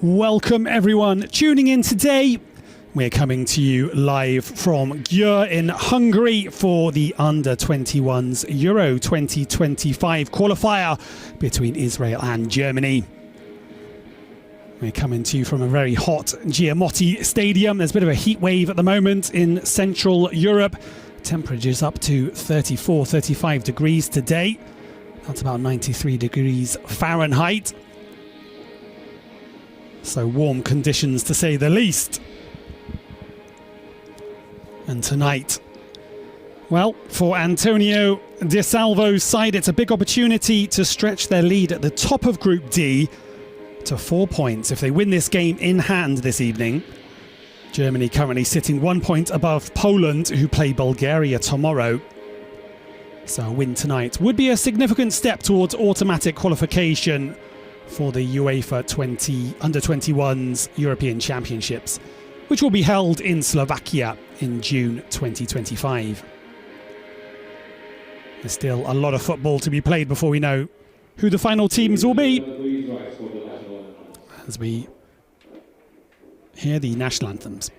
Welcome everyone tuning in today. We're coming to you live from Győr in Hungary for the Under-21s Euro 2025 qualifier between Israel and Germany. We're coming to you from a very hot Giamotti Stadium. There's a bit of a heat wave at the moment in Central Europe. Temperatures up to 34, 35 degrees today. That's about 93 degrees Fahrenheit. So warm conditions to say the least. And tonight, well, for Antonio Di Salvo's side, it's a big opportunity to stretch their lead at the top of Group D to 4 points if they win this game in hand this evening. Germany currently sitting 1 point above Poland, who play Bulgaria tomorrow. So a win tonight would be a significant step towards automatic qualification for the UEFA Under-21s European Championships, which will be held in Slovakia in June 2025. There's still a lot of football to be played before we know who the final teams will be, as we hear the national anthems.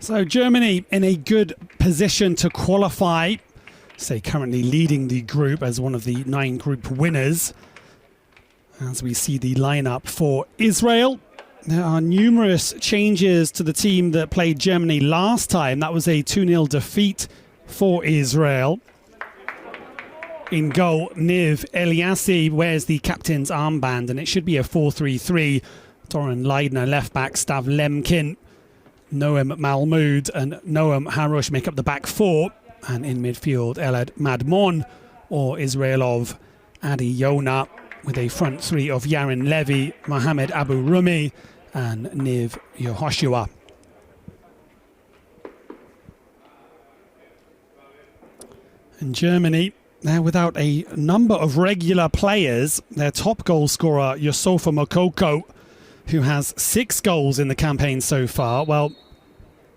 So Germany in a good position to qualify, say currently leading the group as one of the 9 group winners. As we see the lineup for Israel, there are numerous changes to the team that played Germany last time. That was a 2-0 defeat for Israel. In goal, Niv Eliassi wears the captain's armband, and it should be a 4-3-3. Doran Leidner left back, Stav Lemkin, Noam Malmoud and Noam Harush make up the back 4, and in midfield Elad Madmon or Israelov Adi Yona, with a front 3 of Yarin Levy, Mohamed Abu Rumi and Niv Yehoshua. And Germany, they're without a number of regular players. Their top goal scorer, Yusufa Mokoko, who has 6 goals in the campaign so far. Well,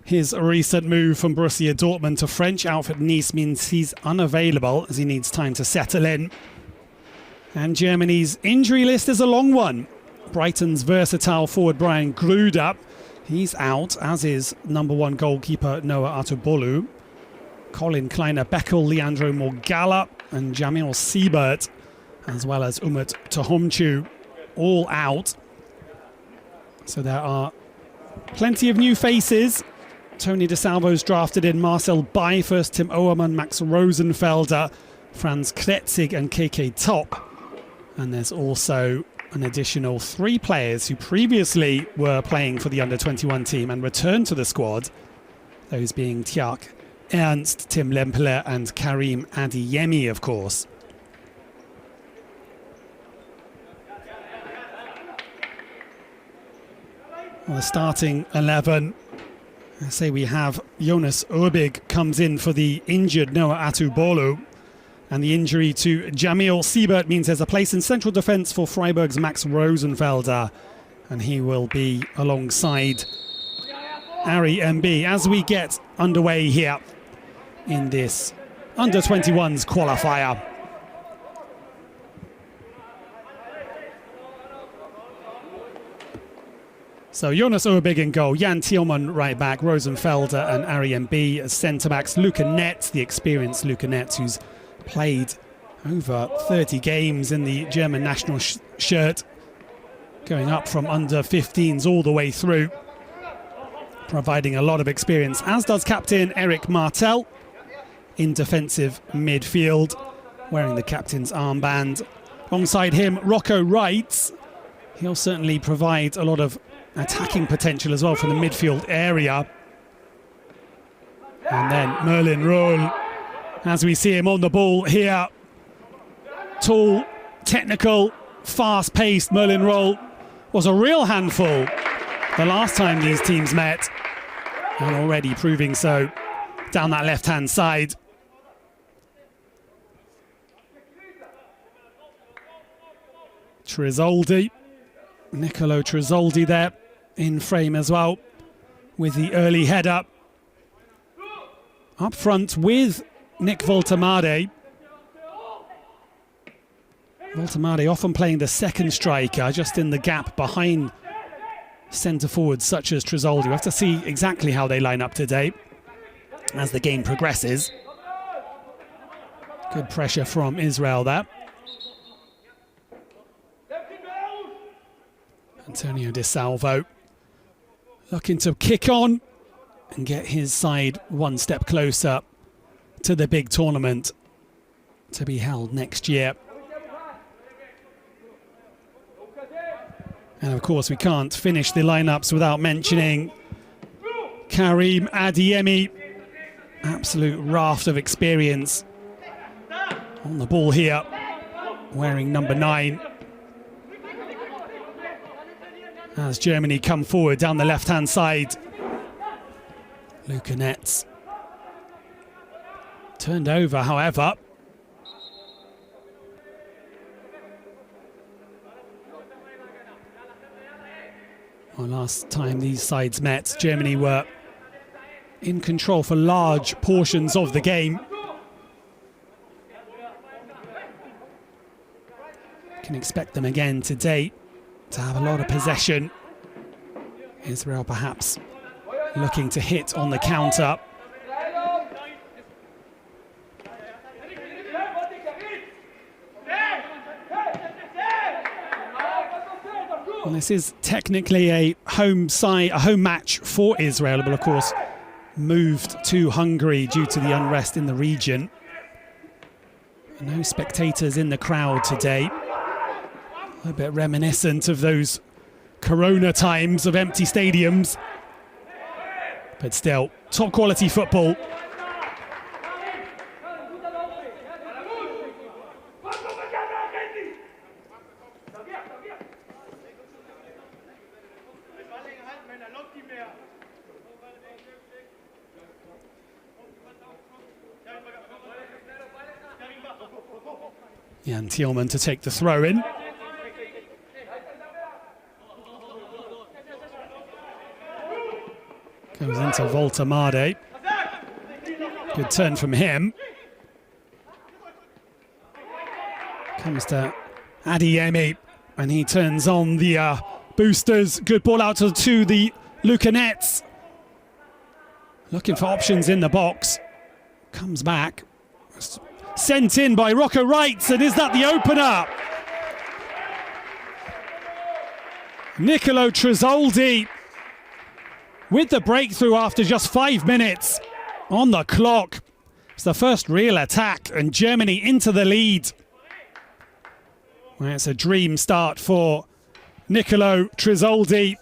his recent move from Borussia Dortmund to French outfit Nice means he's unavailable, as he needs time to settle in. And Germany's injury list is a long one. Brighton's versatile forward Brian Gruder, he's out, as is #1 goalkeeper Noah Atubolu. Colin Kleiner-Beckel, Leandro Morgalla and Jamil Siebert, as well as Umut Tohomchu, all out. So there are plenty of new faces. Tony DeSalvo's drafted in Marcel Beifers, Tim Owerman, Max Rosenfelder, Franz Kretzig and KK Top. And there's also an additional 3 players who previously were playing for the Under-21 team and returned to the squad. Those being Tjark Ernst, Tim Lempler and Karim Adeyemi, of course. Well, the starting 11, I say we have Jonas Urbig comes in for the injured Noah Atubolu. And the injury to Jamil Siebert means there's a place in central defence for Freiburg's Max Rosenfelder. And he will be alongside Ari MB as we get underway here in this Under-21s qualifier. So Jonas Urbig in goal, Jan Thielmann right back, Rosenfelder and Ari MB as centre-backs, Luca Netz, the experienced Luca Netz, who's played over 30 games in the German national shirt, going up from under-15s all the way through, providing a lot of experience, as does captain Eric Martel in defensive midfield, wearing the captain's armband. Alongside him, Rocco Wright. He'll certainly provide a lot of attacking potential as well from the midfield area. And then Merlin Roll, as we see him on the ball here. Tall, technical, fast-paced Merlin Roll was a real handful the last time these teams met, and already proving so down that left-hand side. Trizoldi, Nicolo Trizoldi there in frame as well with the early header. Up front with Nick Voltemade. Voltemade often playing the second striker, just in the gap behind centre forwards such as Trizoldi. We'll have to see exactly how they line up today as the game progresses. Good pressure from Israel there. Antonio Di Salvo looking to kick on and get his side one step closer to the big tournament to be held next year. And of course we can't finish the lineups without mentioning Karim Adeyemi. Absolute raft of experience on the ball here, wearing number 9. As Germany come forward down the left-hand side. Luca Netz turned over, however. Well, last time these sides met, Germany were in control for large portions of the game. Can expect them again today to have a lot of possession. Israel perhaps looking to hit on the counter. Well, this is technically a home match for Israel, but of course moved to Hungary due to the unrest in the region. No spectators in the crowd today. A bit reminiscent of those Corona times of empty stadiums. But still, top quality football. Jan Thielmann to take the throw in. Goes into Voltemade. Good turn from him. Comes to Adeyemi, and he turns on the boosters. Good ball out to the Nets. Looking for options in the box. Comes back. Sent in by Rocco Wright, and is that the opener? Nicolo Tresoldi with the breakthrough after just 5 minutes on the clock. It's the first real attack, and Germany into the lead. Well, it's a dream start for Nicolo Tresoldi.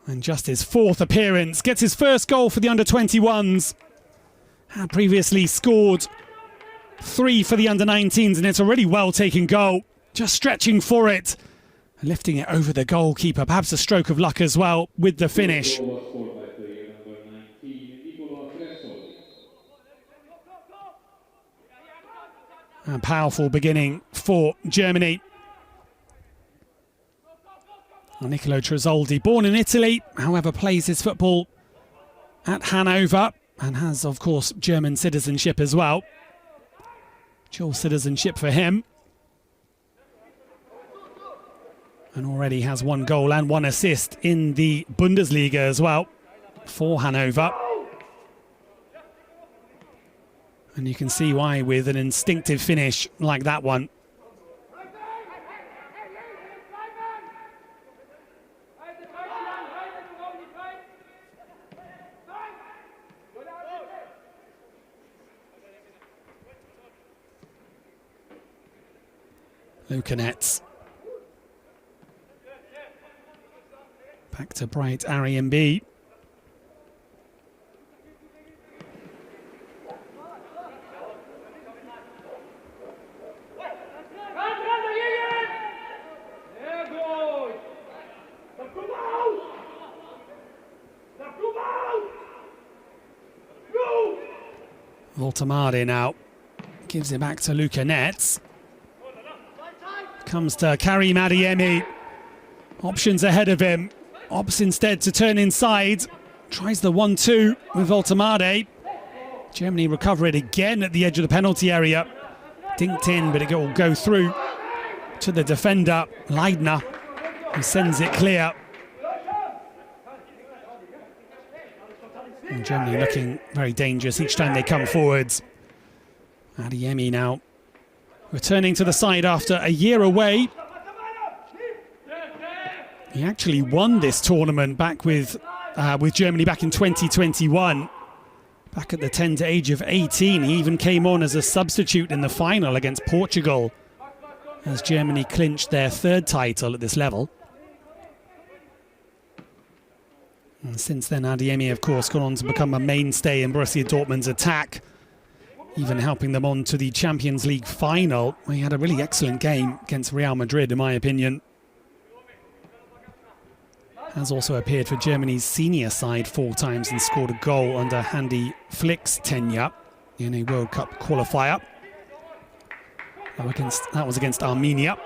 And just his 4th appearance, gets his first goal for the under-21s. Had previously scored 3 for the under-19s, and it's a really well-taken goal. Just stretching for it, lifting it over the goalkeeper. Perhaps a stroke of luck as well with the finish. A powerful beginning for Germany. Nicolo Tresoldi, born in Italy, however plays his football at Hanover and has, of course, German citizenship as well. Dual citizenship for him. And already has 1 goal and 1 assist in the Bundesliga as well for Hanover. And you can see why with an instinctive finish like that one. Nets. Back to bright Arian B. Voltamade now gives it back to Nets. Comes to Karim Adeyemi. Options ahead of him. Opts instead to turn inside. Tries the 1-2 with Voltamade. Germany recover it again at the edge of the penalty area. Dinked in, but it will go through to the defender, Leidner, who sends it clear. And Germany looking very dangerous each time they come forwards. Adeyemi now returning to the side after a year away. He actually won this tournament back with Germany back in 2021. Back at the tender age of 18, he even came on as a substitute in the final against Portugal as Germany clinched their 3rd title at this level. And since then, Adeyemi, of course, gone on to become a mainstay in Borussia Dortmund's attack, even helping them on to the Champions League final. He had a really excellent game against Real Madrid, in my opinion. Has also appeared for Germany's senior side 4 times and scored a goal under Hansi Flick's tenure in a World Cup qualifier. That was against Armenia.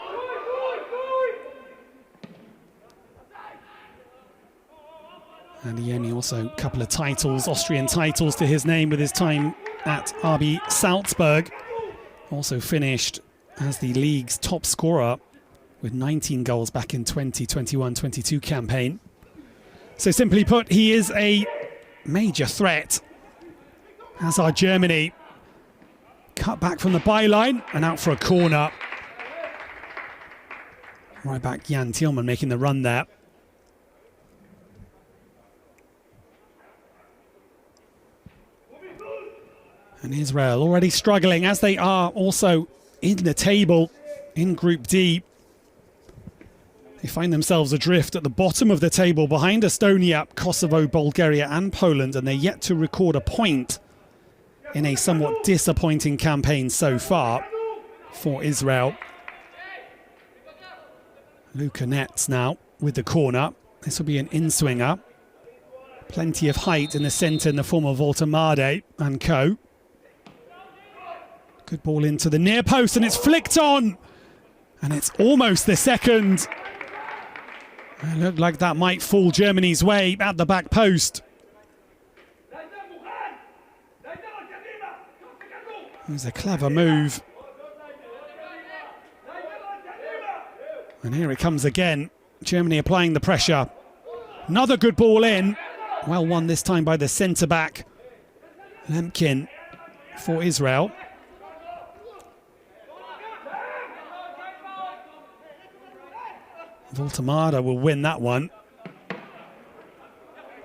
Adeyemi also a couple of titles, Austrian titles to his name with his time at RB Salzburg. Also finished as the league's top scorer with 19 goals back in 2021-22 campaign. So simply put, he is a major threat, as are Germany. Cut back from the byline and out for a corner. Right back, Jan Thielmann making the run there. And Israel already struggling, as they are also in the table in Group D. They find themselves adrift at the bottom of the table behind Estonia, Kosovo, Bulgaria and Poland, and they're yet to record a point in a somewhat disappointing campaign so far for Israel. Nets now with the corner. This will be an in-swinger. Plenty of height in the centre in the form of Voltamade and co. Good ball into the near post, and it's flicked on. And it's almost the second. It looked like that might fall Germany's way at the back post. It was a clever move. And here it comes again. Germany applying the pressure. Another good ball in. Well won this time by the centre-back, Lemkin, for Israel. Voltamada will win that one.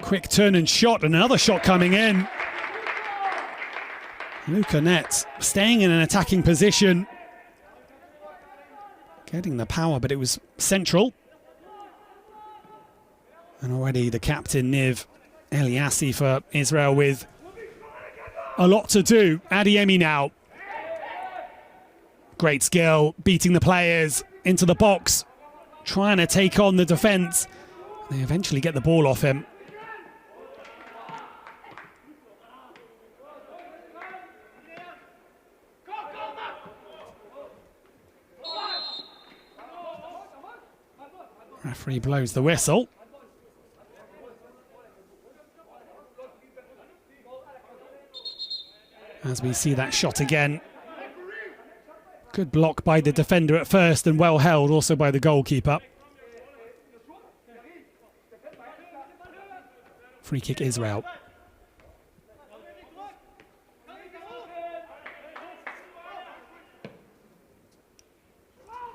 Quick turn and shot, and another shot coming in. Luca Net staying in an attacking position. Getting the power, but it was central. And already the captain, Niv Eliassi, for Israel with a lot to do. Adeyemi now. Great skill, beating the players into the box, trying to take on the defence. They eventually get the ball off him. Referee blows the whistle. As we see that shot again. Good block by the defender at first and well held also by the goalkeeper. Free kick Israel.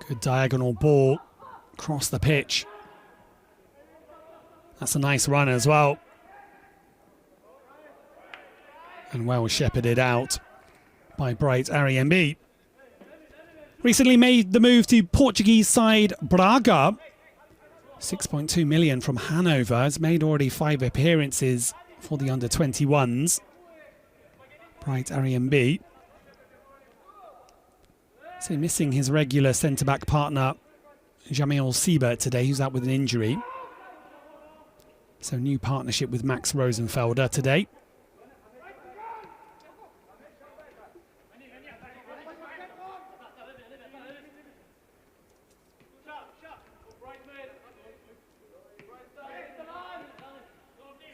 Good diagonal ball across the pitch. That's a nice run as well. And well shepherded out by Bright Ariembi. Recently made the move to Portuguese side Braga. 6.2 million from Hanover. Has made already 5 appearances for the under-21s. Bright Ariembi. So missing his regular centre-back partner Jamil Siebert today, who's out with an injury. So new partnership with Max Rosenfelder today.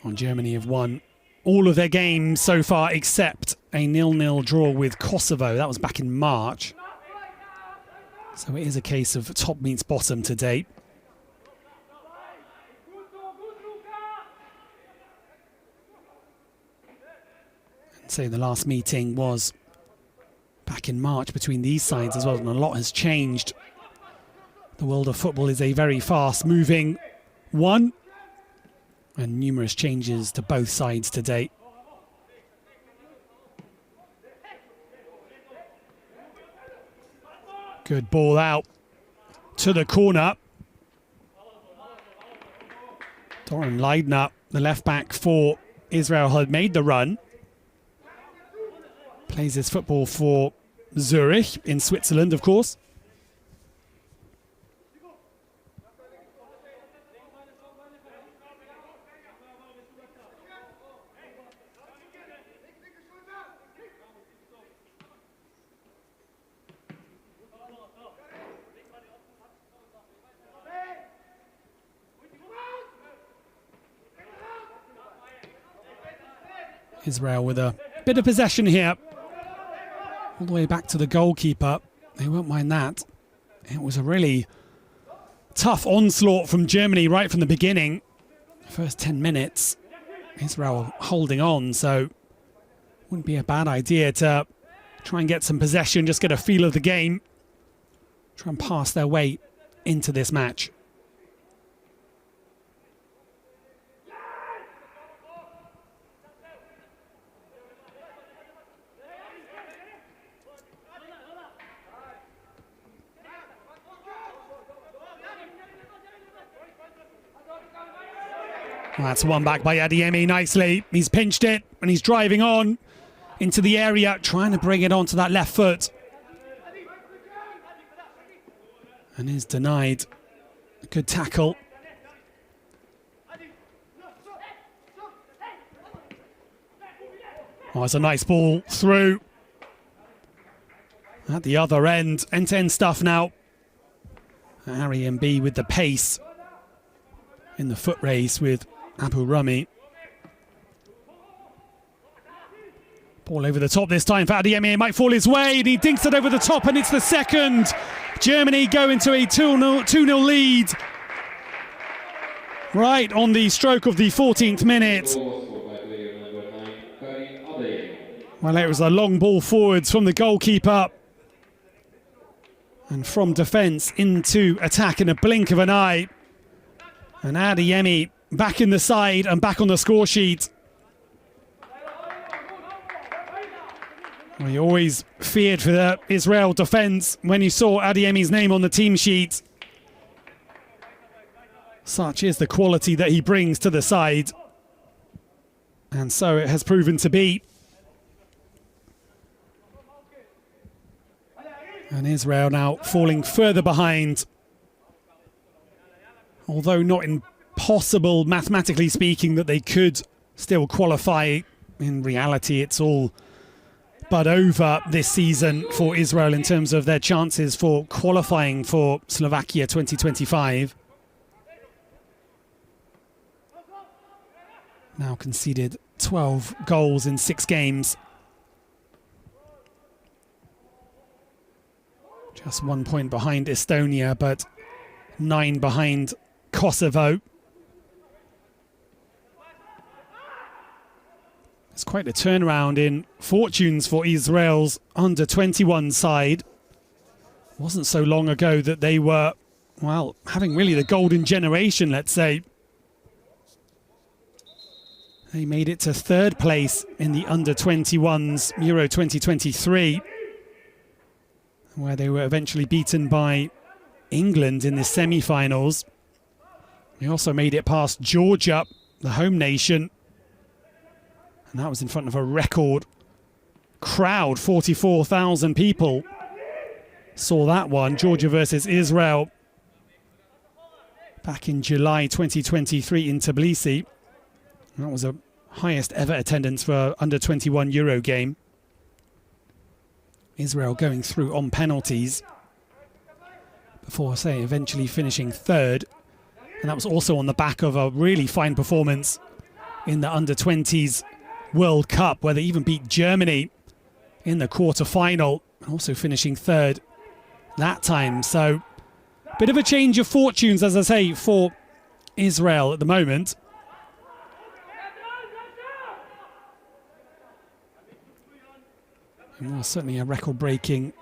Well, Germany have won all of their games so far except a 0-0 draw with Kosovo. That was back in March. So it is a case of top meets bottom to date. And so the last meeting was back in March between these sides as well, and a lot has changed. The world of football is a very fast-moving one, and numerous changes to both sides to date. Good ball out to the corner. Doran Leidner, the left back for Israel, had made the run. Plays his football for Zurich in Switzerland, of course. Israel with a bit of possession here. All the way back to the goalkeeper. They won't mind that. It was a really tough onslaught from Germany right from the beginning. First 10 minutes, Israel holding on, so wouldn't be a bad idea to try and get some possession, just get a feel of the game. Try and pass their way into this match. Well, that's one back by Adeyemi nicely. He's pinched it and he's driving on into the area, trying to bring it onto that left foot. And is denied. A good tackle. Oh, it's a nice ball through. At the other end, end-to-end stuff now. Ariembi with the pace in the foot race with Abu Rami. Ball over the top this time for Adeyemi. It might fall his way, and he dinks it over the top, and it's the second. Germany go into a 2-0 lead. Right on the stroke of the 14th minute. Well, it was a long ball forwards from the goalkeeper. And from defence into attack in a blink of an eye. And Adeyemi back in the side and back on the score sheet. Well, you always feared for the Israel defence when you saw Adeyemi's name on the team sheet. Such is the quality that he brings to the side. And so it has proven to be. And Israel now falling further behind. Although not impossible, mathematically speaking, that they could still qualify. In reality, it's all but over this season for Israel in terms of their chances for qualifying for Slovakia 2025. Now conceded 12 goals in 6 games. Just 1 point behind Estonia, but 9 behind Kosovo. It's quite a turnaround in fortunes for Israel's under-21 side. It wasn't so long ago that they were, well, having really the golden generation, let's say. They made it to 3rd place in the under-21s Euro 2023, where they were eventually beaten by England in the semi-finals. They also made it past Georgia, the home nation. And that was in front of a record crowd, 44,000 people saw that one. Georgia versus Israel back in July 2023 in Tbilisi. That was the highest ever attendance for under-21 Euro game. Israel going through on penalties before, say, eventually finishing 3rd. And that was also on the back of a really fine performance in the under-20s World Cup, where they even beat Germany in the quarter-final, also finishing 3rd that time. So, bit of a change of fortunes, as I say, for Israel at the moment. And was certainly a record-breaking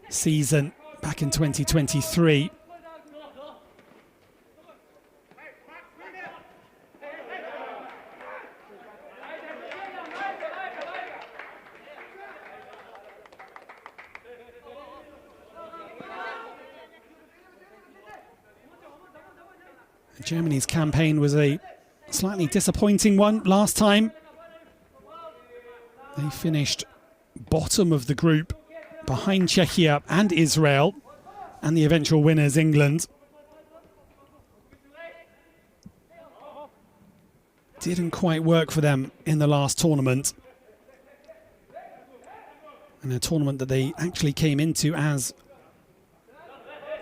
season back in 2023. Germany's campaign was a slightly disappointing one last time. They finished bottom of the group behind Czechia and Israel and the eventual winners, England. Didn't quite work for them in the last tournament. And a tournament that they actually came into as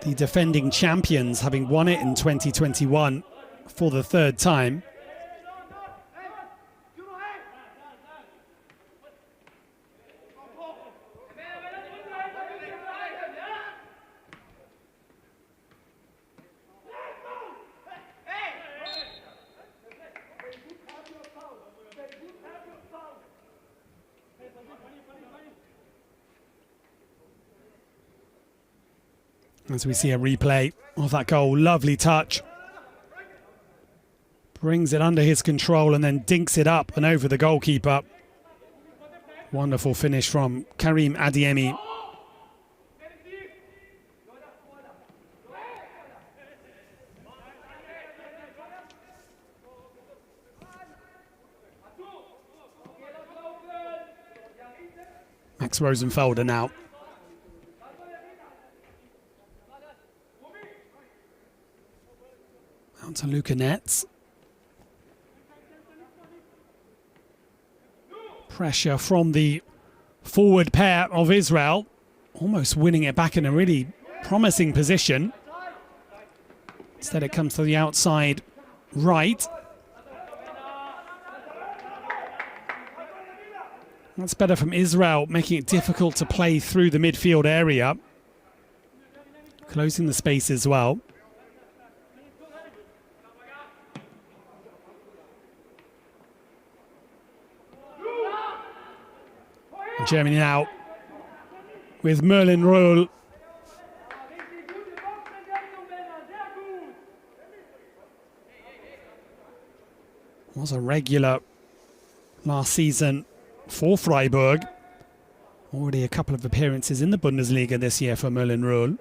the defending champions, having won it in 2021 for the 3rd time. As we see a replay of that goal, lovely touch. Brings it under his control and then dinks it up and over the goalkeeper. Wonderful finish from Karim Adeyemi. Max Rosenfelder now. Out to Luca Netz. Pressure from the forward pair of Israel. Almost winning it back in a really promising position. Instead it comes to the outside right. That's better from Israel, making it difficult to play through the midfield area. Closing the space as well. Germany now with Merlin Roll. Was a regular last season for Freiburg. Already a couple of appearances in the Bundesliga this year for Merlin Roll.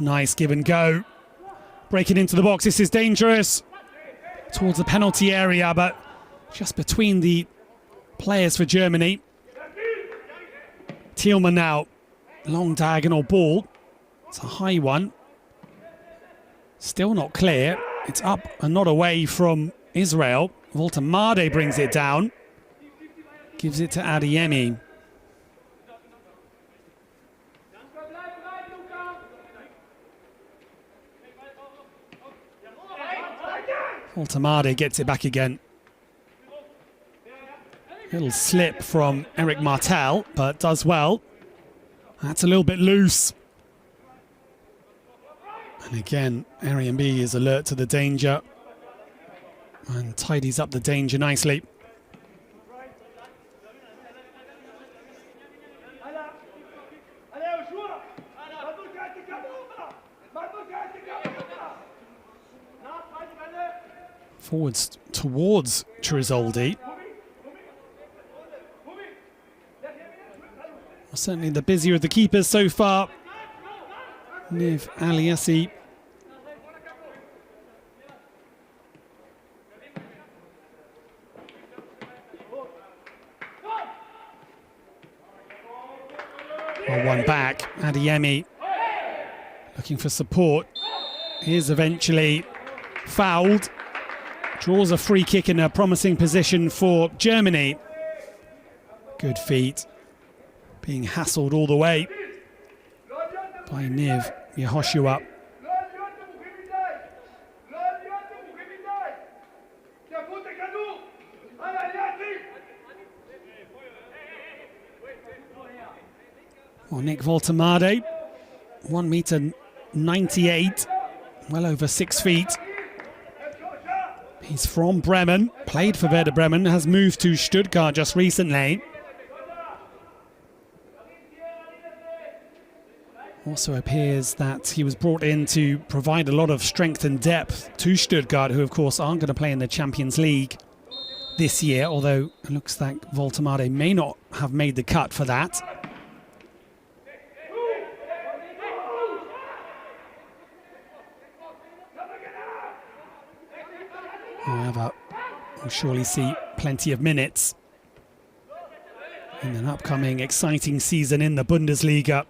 Nice give and go. Breaking into the box. This is dangerous. Towards the penalty area, but just between the players for Germany. Thielmann now. Long diagonal ball. It's a high one. Still not clear. It's up and not away from Israel. Voltemade brings it down. Gives it to Adeyemi. Voltemade gets it back again. Little slip from Eric Martel, but does well. That's a little bit loose. And again, Arian B is alert to the danger and tidies up the danger nicely. Forwards towards Trizoldi. Certainly the busier of the keepers so far. Niv Aliassi. Well, one back. Adeyemi looking for support. Is eventually fouled. Draws a free kick in a promising position for Germany. Good feet. Being hassled all the way by Niv Yehoshua. Well, Nick Voltemade, 1.98 meters, well over 6 feet. He's from Bremen, played for Werder Bremen, has moved to Stuttgart just recently. Also appears that he was brought in to provide a lot of strength and depth to Stuttgart, who of course aren't going to play in the Champions League this year, although it looks like Voltemade may not have made the cut for that. However, we'll surely see plenty of minutes in an upcoming exciting season in the Bundesliga.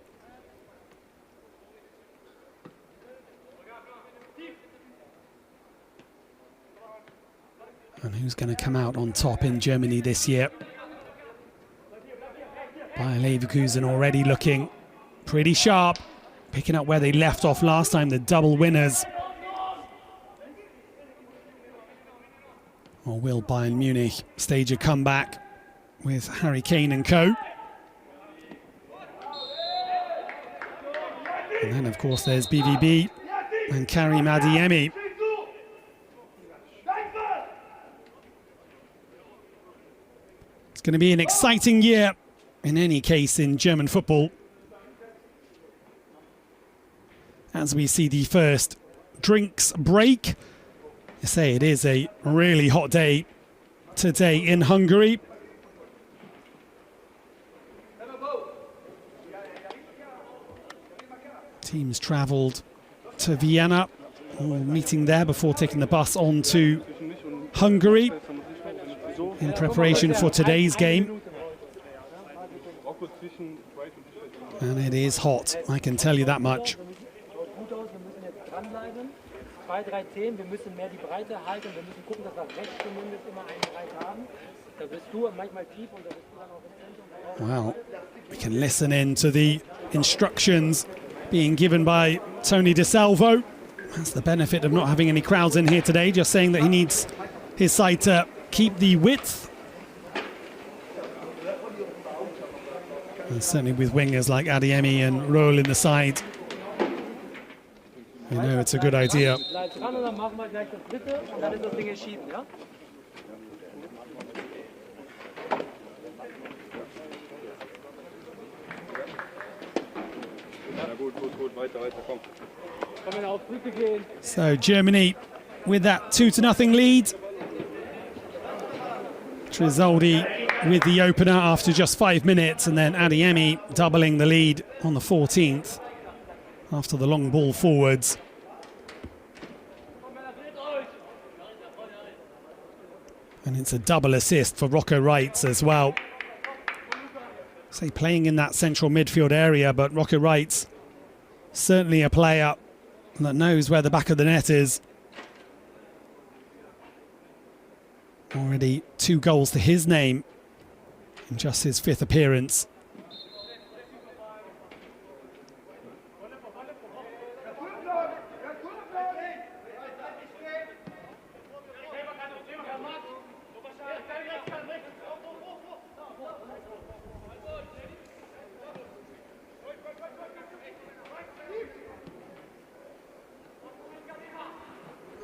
And who's going to come out on top in Germany this year? Bayer Leverkusen already looking pretty sharp, picking up where they left off last time, the double winners. Or will Bayern Munich stage a comeback with Harry Kane and co? And then, of course, there's BVB and Karim Adeyemi. It's going to be an exciting year, in any case, in German football, as we see the first drinks break. You say it is a really hot day today in Hungary. Teams travelled to Vienna, all meeting there before taking the bus on to Hungary in preparation for today's game. And it is hot, I can tell you that much. Well, we can listen in to the instructions being given by Tony DeSalvo. That's the benefit of not having any crowds in here today, just saying that he needs his side to keep the width. And certainly with wingers like Adeyemi and Roel in the side, you know it's a good idea. So Germany with that 2-0 lead. Trizoldi with the opener after just 5 minutes, and then Adeyemi doubling the lead on the 14th after the long ball forwards. And it's a double assist for Rocco Reitz as well. Say playing in that central midfield area, but Rocco Reitz certainly a player that knows where the back of the net is. Already 2 goals to his name in just his 5th appearance.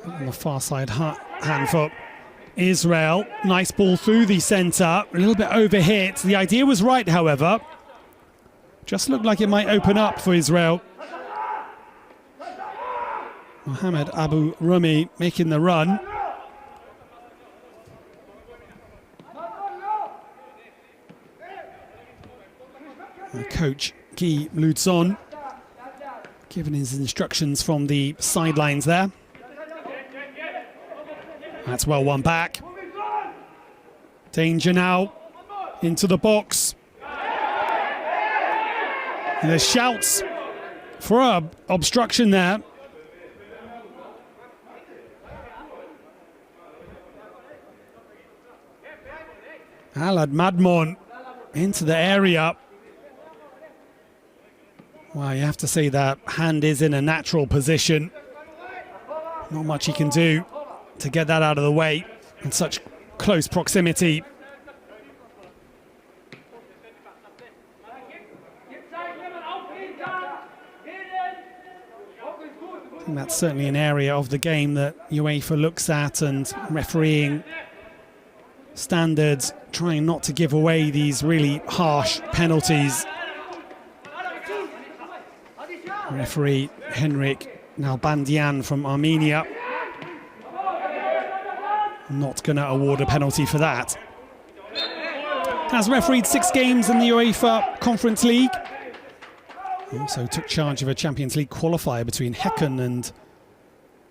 On the far side, hand for Israel. Nice ball through the centre, a little bit overhit. The idea was right, however. Just looked like it might open up for Israel. Mohamed Abu Rumi making the run. Coach Guy Lutzon giving his instructions from the sidelines there. That's well won back. Danger now into the box. And there's shouts for obstruction there. Alad Madmon into the area. Well, you have to say that hand is in a natural position. Not much he can do to get that out of the way in such close proximity. I think that's certainly an area of the game that UEFA looks at, and refereeing standards, trying not to give away these really harsh penalties. Referee Henrik Nalbandian from Armenia not going to award a penalty for that. Has refereed 6 games in the UEFA Conference League. Also took charge of a Champions League qualifier between Häcken and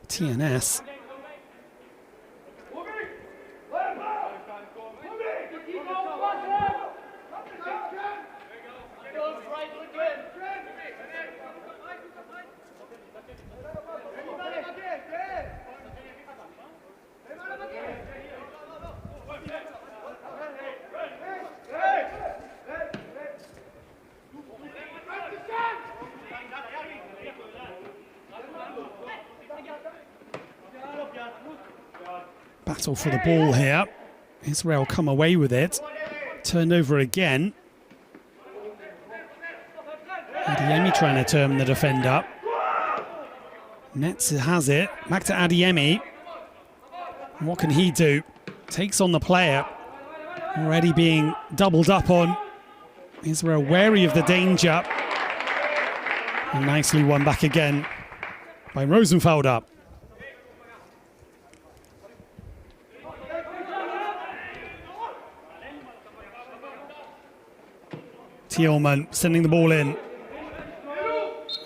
TNS. Battle for the ball here. Israel come away with it. Turned over again. Adeyemi trying to turn the defender. Netz has it. Back to Adeyemi. What can he do? Takes on the player. Already being doubled up on. Israel wary of the danger. And nicely won back again by Rosenfelder. Thielmann sending the ball in.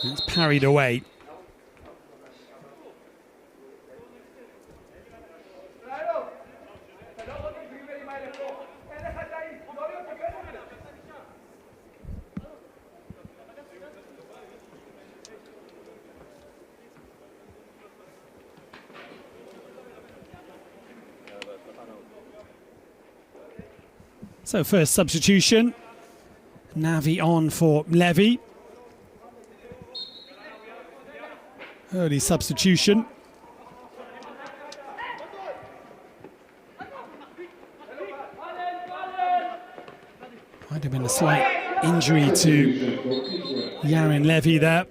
It's parried away. So first substitution. Navi on for Levy. Early substitution. Might have been a slight injury to Yarin Levy there.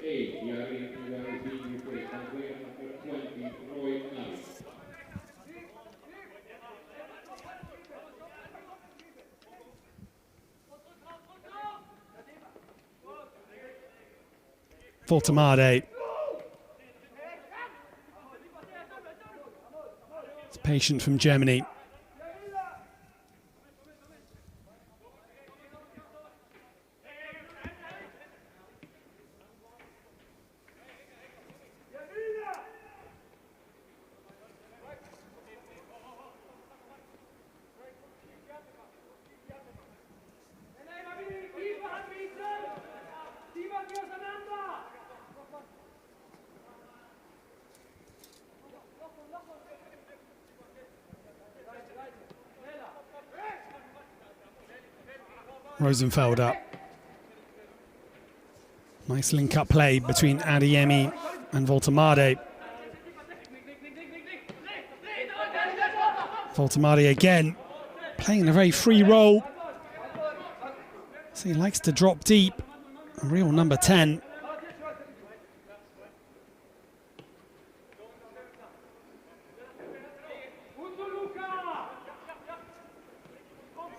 Voltemade. It's patient from Germany. Rosenfeld up. Nice link-up play between Adeyemi and Voltemade. Voltemade again, playing a very free role. So he likes to drop deep. A real number 10.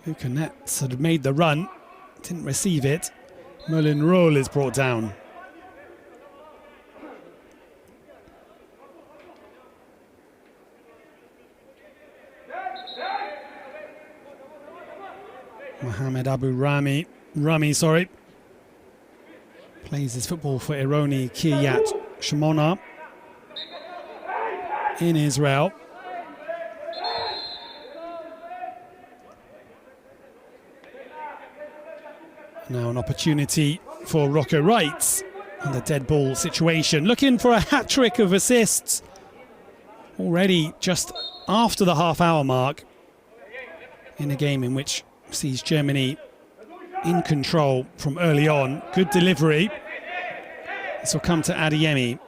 Luca Netz had made the run, didn't receive it. Merlin Roll is brought down. Mohamed Abu Rami, plays his football for Ironi Kiryat Shimona in Israel. Now an opportunity for Rocco Wrights in the dead ball situation. Looking for a hat-trick of assists already just after the half-hour mark in a game in which sees Germany in control from early on. Good delivery. This will come to Adeyemi.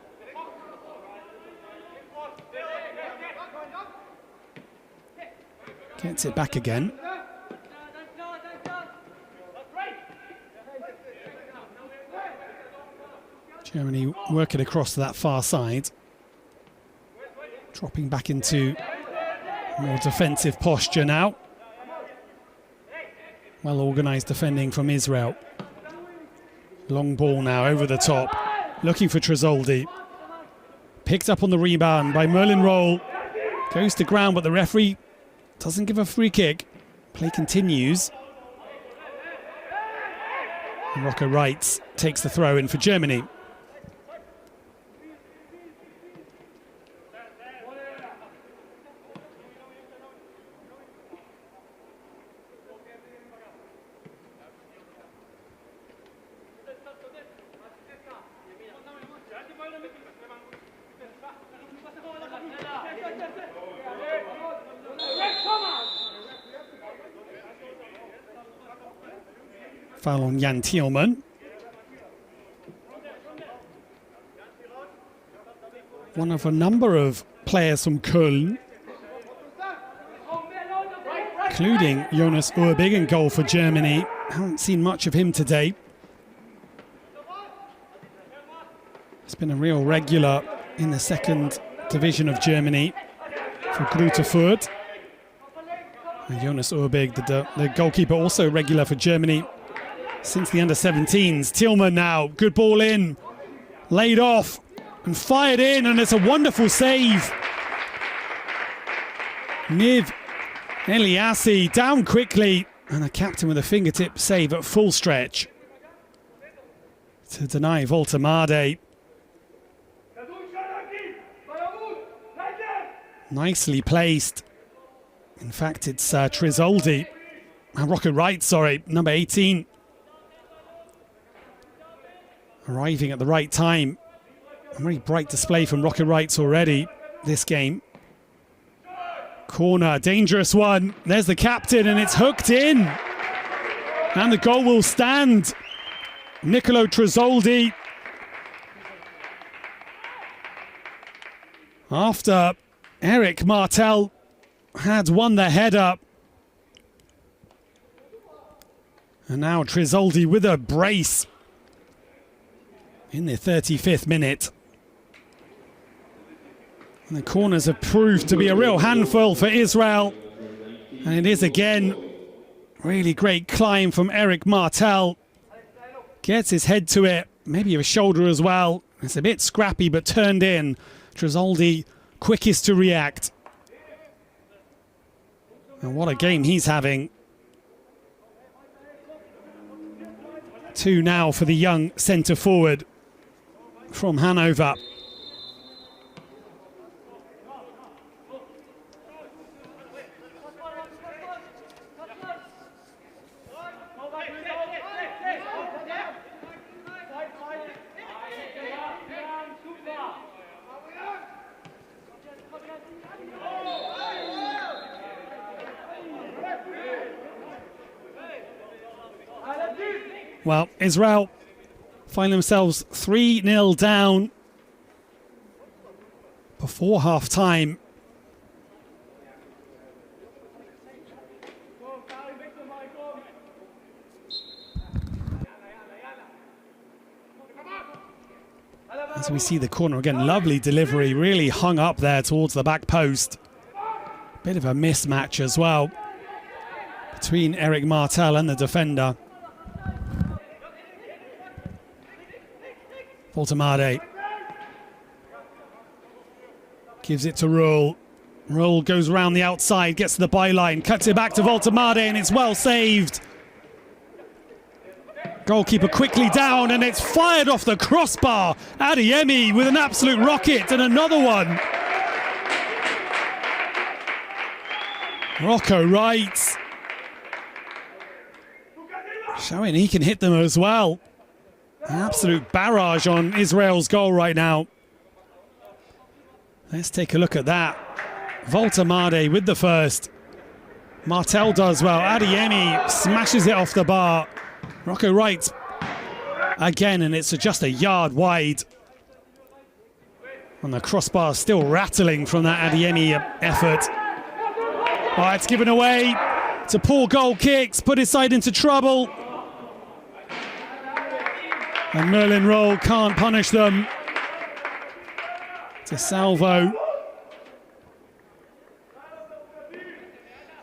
Gets it back again. Germany working across to that far side. Dropping back into more defensive posture now. Well organised defending from Israel. Long ball now over the top. Looking for Tresoldi. Picked up on the rebound by Merlin Roll. Goes to ground, but the referee doesn't give a free kick. Play continues. And Rocco Wrights takes the throw in for Germany. Foul on Jan Thielmann. One of a number of players from Köln, including Jonas Urbig in goal for Germany. Haven't seen much of him today. He's been a real regular in the second division of Germany for Greuther Fürth. And Jonas Urbig, the goalkeeper, also regular for Germany since the under-17s. Thielmann now, good ball in, laid off and fired in, and it's a wonderful save. Niv Eliassi down quickly, and the captain with a fingertip save at full stretch to deny Voltemade. Nicely placed. In fact, it's Tresoldi, Rocco Wright, sorry, number 18. Arriving at the right time. A very bright display from Rocco Wrights already this game. Corner, dangerous one. There's the captain, and it's hooked in. And the goal will stand. Nicolo Tresoldi. After Eric Martel had won the header. And now Tresoldi with a brace in the 35th minute. And the corners have proved to be a real handful for Israel. And it is again, really great climb from Eric Martel. Gets his head to it, maybe a shoulder as well. It's a bit scrappy, but turned in. Tresoldi, quickest to react. And what a game he's having. 2 now for the young centre forward from Hanover. Well, Israel find themselves 3-0 down before half-time. As we see the corner again, lovely delivery, really hung up there towards the back post. Bit of a mismatch as well between Eric Martel and the defender. Voltemade gives it to Roll. Roll goes around the outside, gets to the byline, cuts it back to Voltemade, and it's well saved. Goalkeeper quickly down, and it's fired off the crossbar. Adeyemi with an absolute rocket, and another one. Rocco Wright showing he can hit them as well. An absolute barrage on Israel's goal right now. Let's take a look at that. Voltemade with the first. Martel does well. Adeyemi smashes it off the bar. Rocco Wright again, and it's just a yard wide. And the crossbar still rattling from that Adeyemi effort. Oh, it's given away. It's a poor goal kicks, put his side into trouble. And Merlin Roll can't punish them. To Salvo.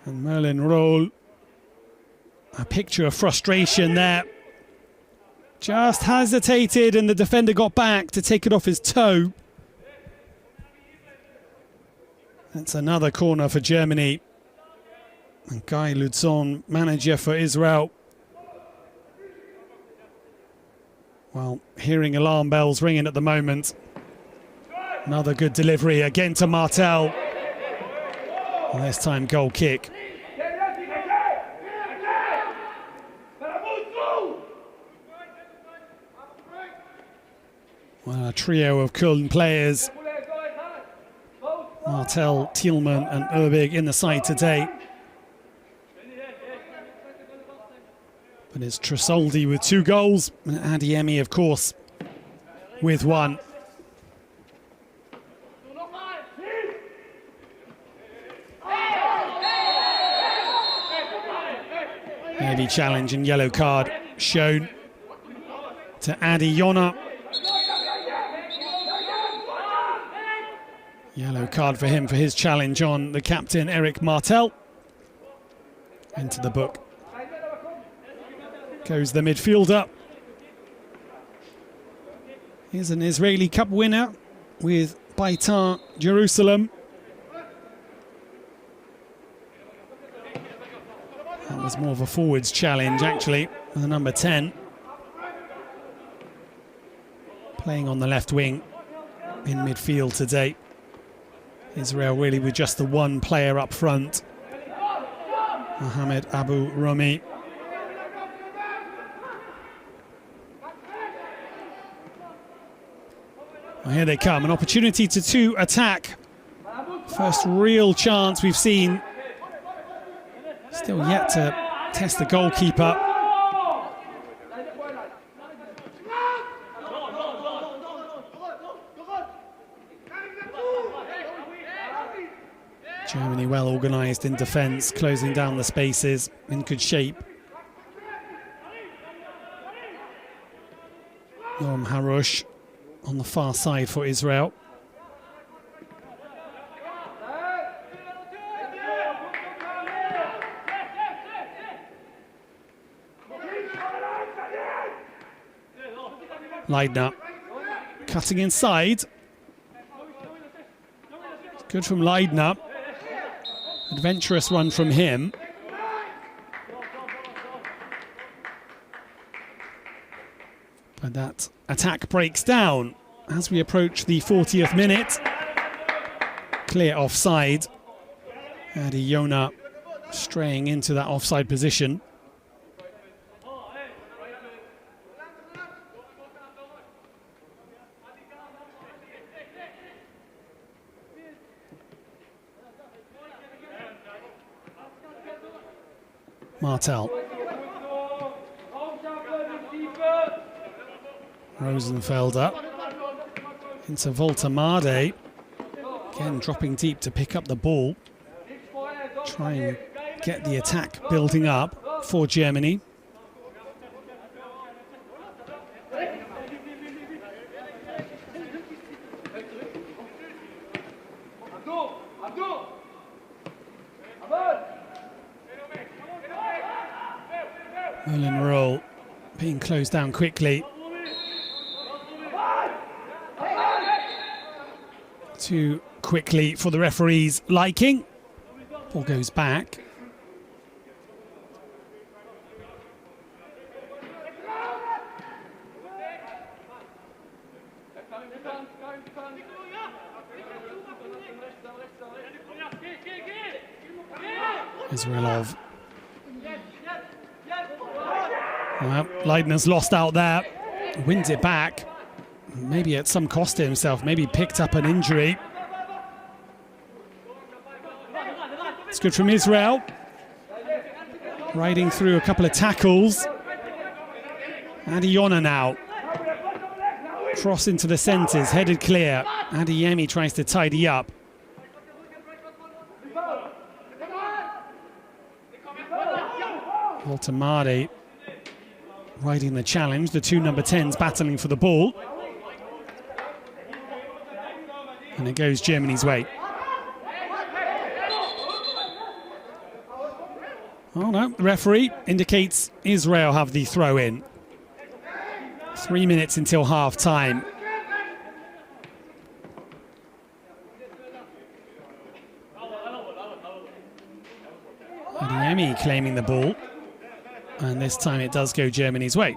And Merlin Roll, a picture of frustration there. Just hesitated, and the defender got back to take it off his toe. That's another corner for Germany. And Guy Lutzon, manager for Israel. Well, hearing alarm bells ringing at the moment. Another good delivery again to Martel. And this time goal kick. Well, a trio of Köln players. Martel, Thielmann and Urbig in the side today. But it's Tresoldi with 2 goals, and Adeyemi, of course, with 1. Heavy challenge and yellow card shown to Adi Yona. Yellow card for him for his challenge on the captain, Eric Martel. Into the book goes the midfielder. Here's an Israeli Cup winner with Beitar Jerusalem. That was more of a forwards challenge, actually, with the number 10. Playing on the left wing in midfield today. Israel really with just the one player up front. Mohamed Abu Rami. Well, here they come, an opportunity to attack. First real chance we've seen. Still yet to test the goalkeeper. organised in defence, closing down the spaces, in good shape. Yoram Harush on the far side for Israel. Leidner cutting inside. Good from Leidner. Adventurous run from him. But that attack breaks down as we approach the 40th minute. Clear offside. Adi Yona straying into that offside position. Martel. Rosenfelder into Voltamade. Again, dropping deep to pick up the ball. Try and get the attack building up for Germany. Merlin-Roll being closed down quickly. Too quickly for the referee's liking. Ball goes back. Israelov. Well, Leidner's lost out there. Wins it back. Maybe at some cost to himself. Maybe picked up an injury. It's good from Israel. Riding through a couple of tackles. Adi Yona now. Cross into the centres, headed clear. Adeyemi tries to tidy up. Voltamade riding the challenge. The two number 10s battling for the ball. And it goes Germany's way. Oh no, the referee indicates Israel have the throw in. 3 minutes until half time. Adeyemi claiming the ball. And this time it does go Germany's way.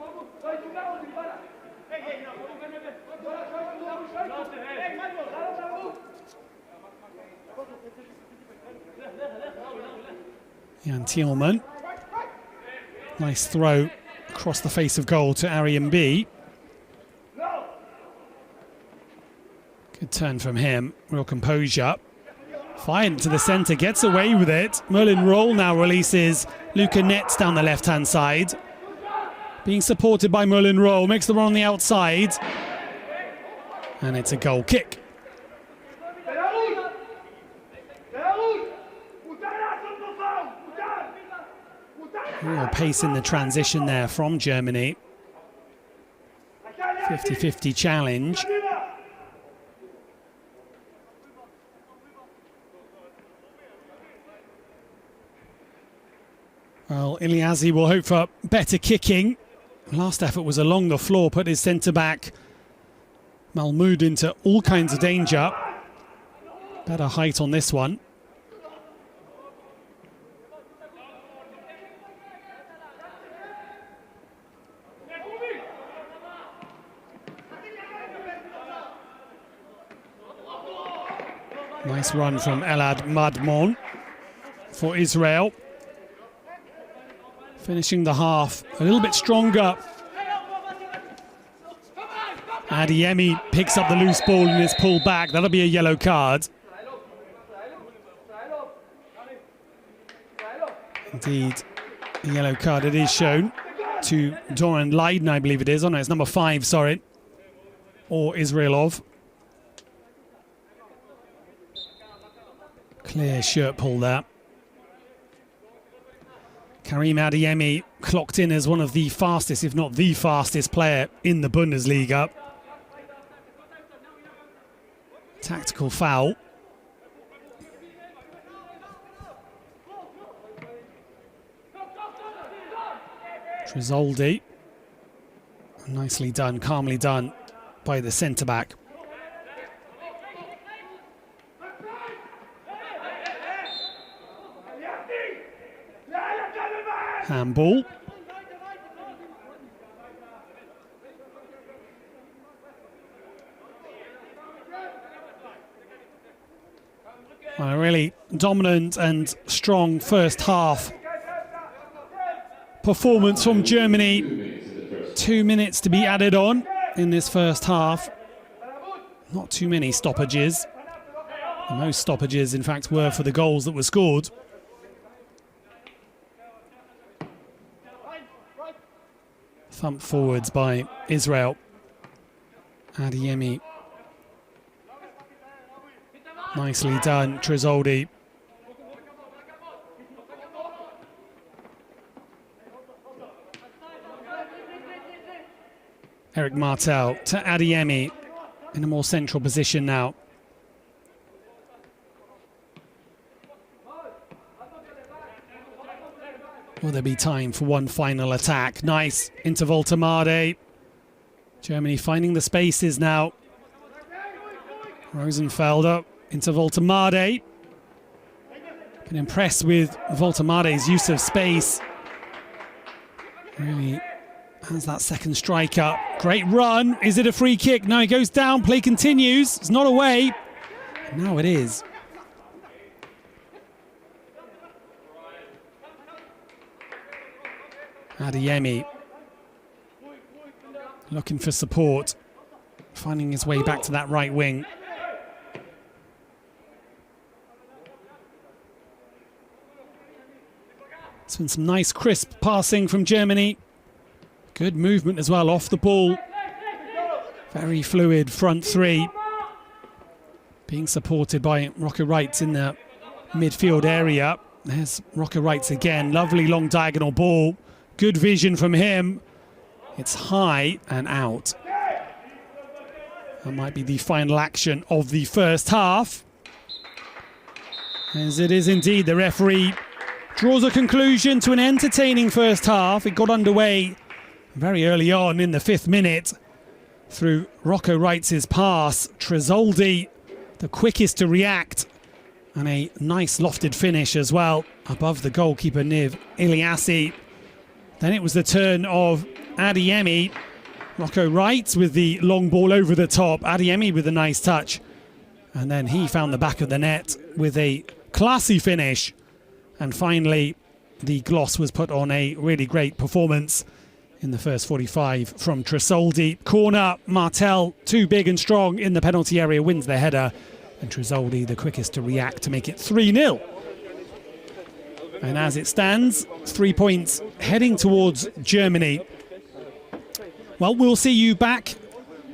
Jan Thielman. Nice throw across the face of goal to Arian B. Good turn from him. Real composure. Fired to the centre, gets away with it. Merlin-Roll now releases Luca Netz down the left-hand side. Being supported by Merlin-Roll, makes the run on the outside. And it's a goal kick. Real pace in the transition there from Germany. 50-50 challenge. Well, Iliazi will hope for better kicking. Last effort was along the floor, put his centre-back Mahmoud into all kinds of danger. Better height on this one. Nice run from Elad Madmon for Israel. Finishing the half a little bit stronger. Adeyemi picks up the loose ball and is pulled back. That'll be a yellow card. Indeed, a yellow card it is shown to Doran Leidner, I believe it is. Oh no, it's number 5, sorry. Or Israelov. Clear shirt pull there. Karim Adeyemi clocked in as one of the fastest, if not the fastest player in the Bundesliga. Tactical foul. Trizoldi. Nicely done, calmly done by the centre-back. Handball. Well, a really dominant and strong first half performance from Germany. 2 minutes to be added on in this first half. Not too many stoppages. The most stoppages, in fact, were for the goals that were scored. Thumped forwards by Israel. Adeyemi. Nicely done, Trizoldi. Eric Martel to Adeyemi in a more central position now. Will there be time for one final attack? Nice into Voltemade. Germany finding the spaces now. Rosenfelder into Voltemade. Been impressed with Voltemade's use of space. Really has that second strike up. Great run. Is it a free kick? No, he goes down. Play continues. It's not away. Now it is. Adeyemi looking for support, finding his way back to that right wing. It's been some nice crisp passing from Germany. Good movement as well off the ball. Very fluid front three. Being supported by Rocker Wrights in the midfield area. There's Rocker Wrights again. Lovely long diagonal ball. Good vision from him. It's high and out. That might be the final action of the first half. As it is indeed, the referee draws a conclusion to an entertaining first half. It got underway very early on in the 5th minute through Rocco Wrights' pass. Trizoldi, the quickest to react, and a nice lofted finish as well above the goalkeeper Niv Iliassi. Then it was the turn of Adeyemi. Rocco Wrights with the long ball over the top. Adeyemi with a nice touch. And then he found the back of the net with a classy finish. And finally, the gloss was put on a really great performance in the first 45 from Trizoldi. Corner, Martel, too big and strong in the penalty area, wins the header. And Trizoldi, the quickest to react to make it 3-0. And as it stands, 3 points heading towards Germany. Well, we'll see you back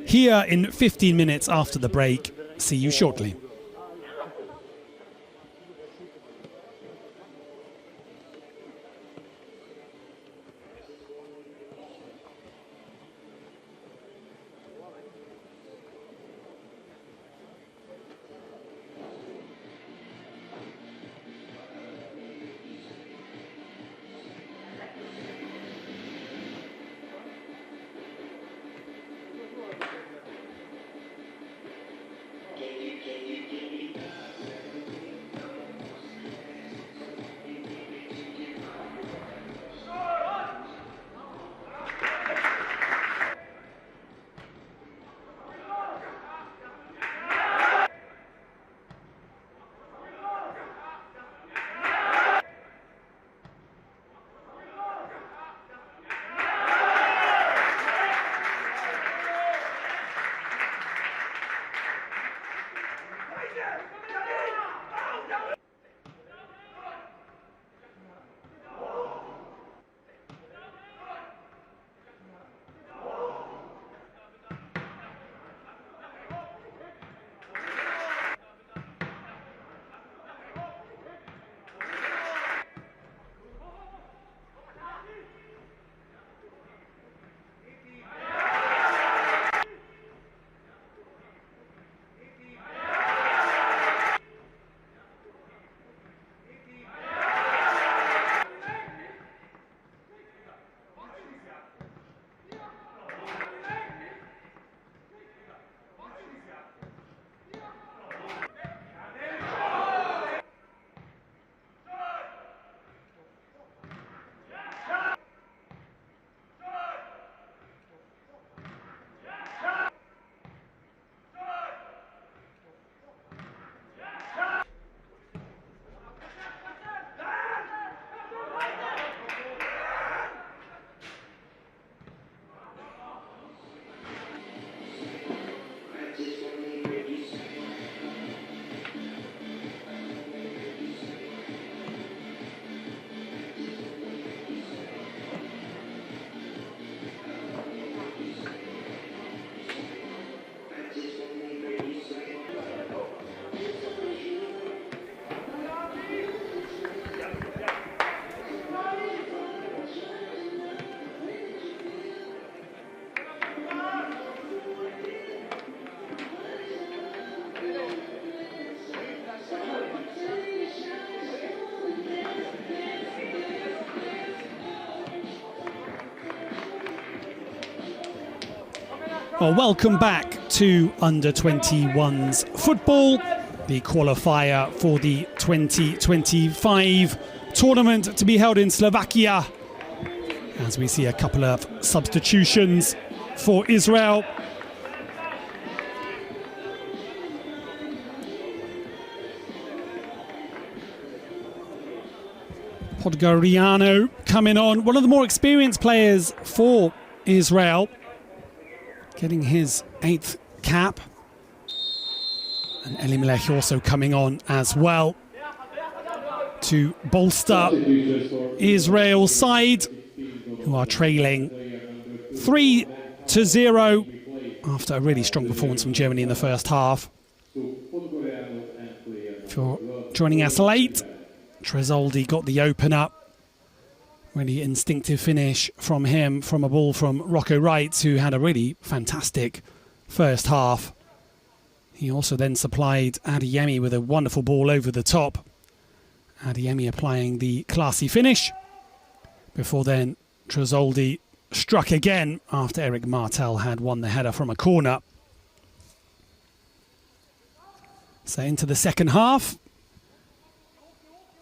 here in 15 minutes after the break. See you shortly. Well, welcome back to Under-21s football, the qualifier for the 2025 tournament to be held in Slovakia. As we see a couple of substitutions for Israel. Podgoriano coming on, one of the more experienced players for Israel, getting his 8th cap. And Elimelech also coming on as well to bolster Israel's side, who are trailing 3-0 after a really strong performance from Germany in the first half. If you're joining us late, Tresoldi got the open up. Really instinctive finish from him, from a ball from Rocco Wright, who had a really fantastic first half. He also then supplied Adeyemi with a wonderful ball over the top. Adeyemi applying the classy finish, before then Tresoldi struck again after Eric Martel had won the header from a corner. So into the second half,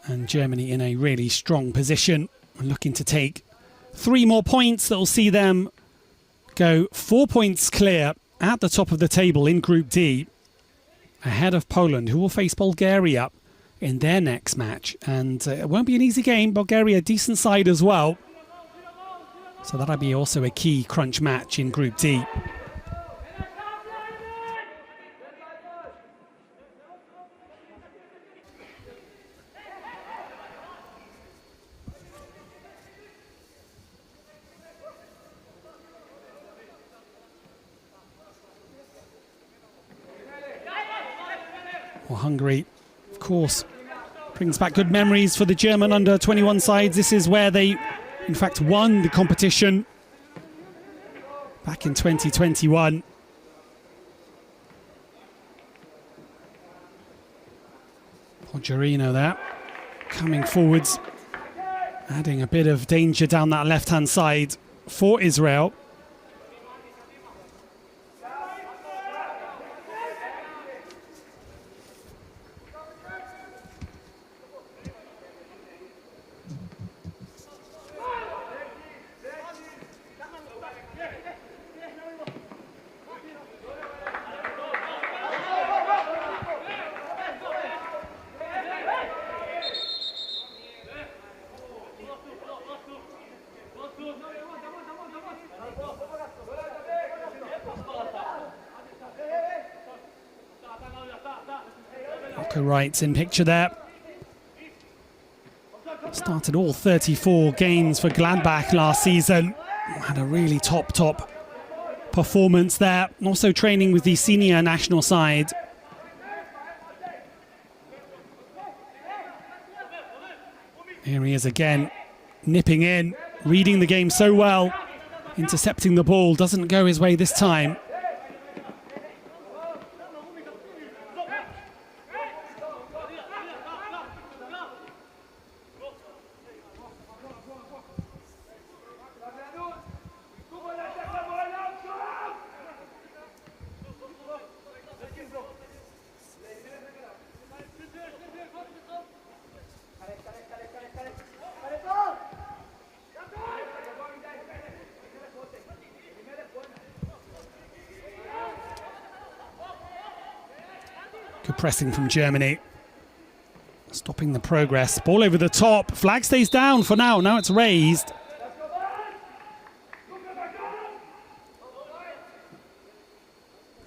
and Germany in a really strong position, looking to take 3 more points that will see them go 4 points clear at the top of the table in Group D, ahead of Poland, who will face Bulgaria in their next match. And it won't be an easy game. Bulgaria, decent side as well. So that'll be also a key crunch match in Group D. Well, Hungary, of course, brings back good memories for the German under-21 sides. This is where they, in fact, won the competition back in 2021. Podgoriano there, coming forwards, adding a bit of danger down that left-hand side for Israel. Wright's in picture there. Started all 34 games for Gladbach last season. Had a really top performance there. Also training with the senior national side. Here he is again, nipping in, reading the game so well. Intercepting the ball, doesn't go his way this time. Good pressing from Germany. Stopping the progress. Ball over the top. Flag stays down for now. Now it's raised.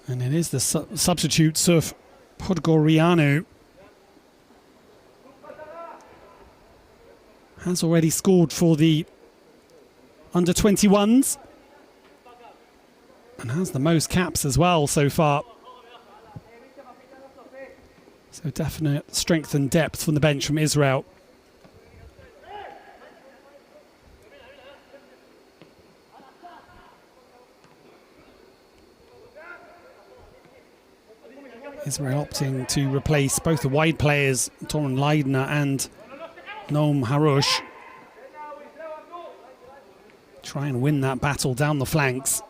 And it is the substitutes of Podgoriano. Has already scored for the under-21s. And has the most caps as well so far. So definite strength and depth from the bench from Israel. Israel opting to replace both the wide players, Toren Leidner and Noam Harush. Try and win that battle down the flanks.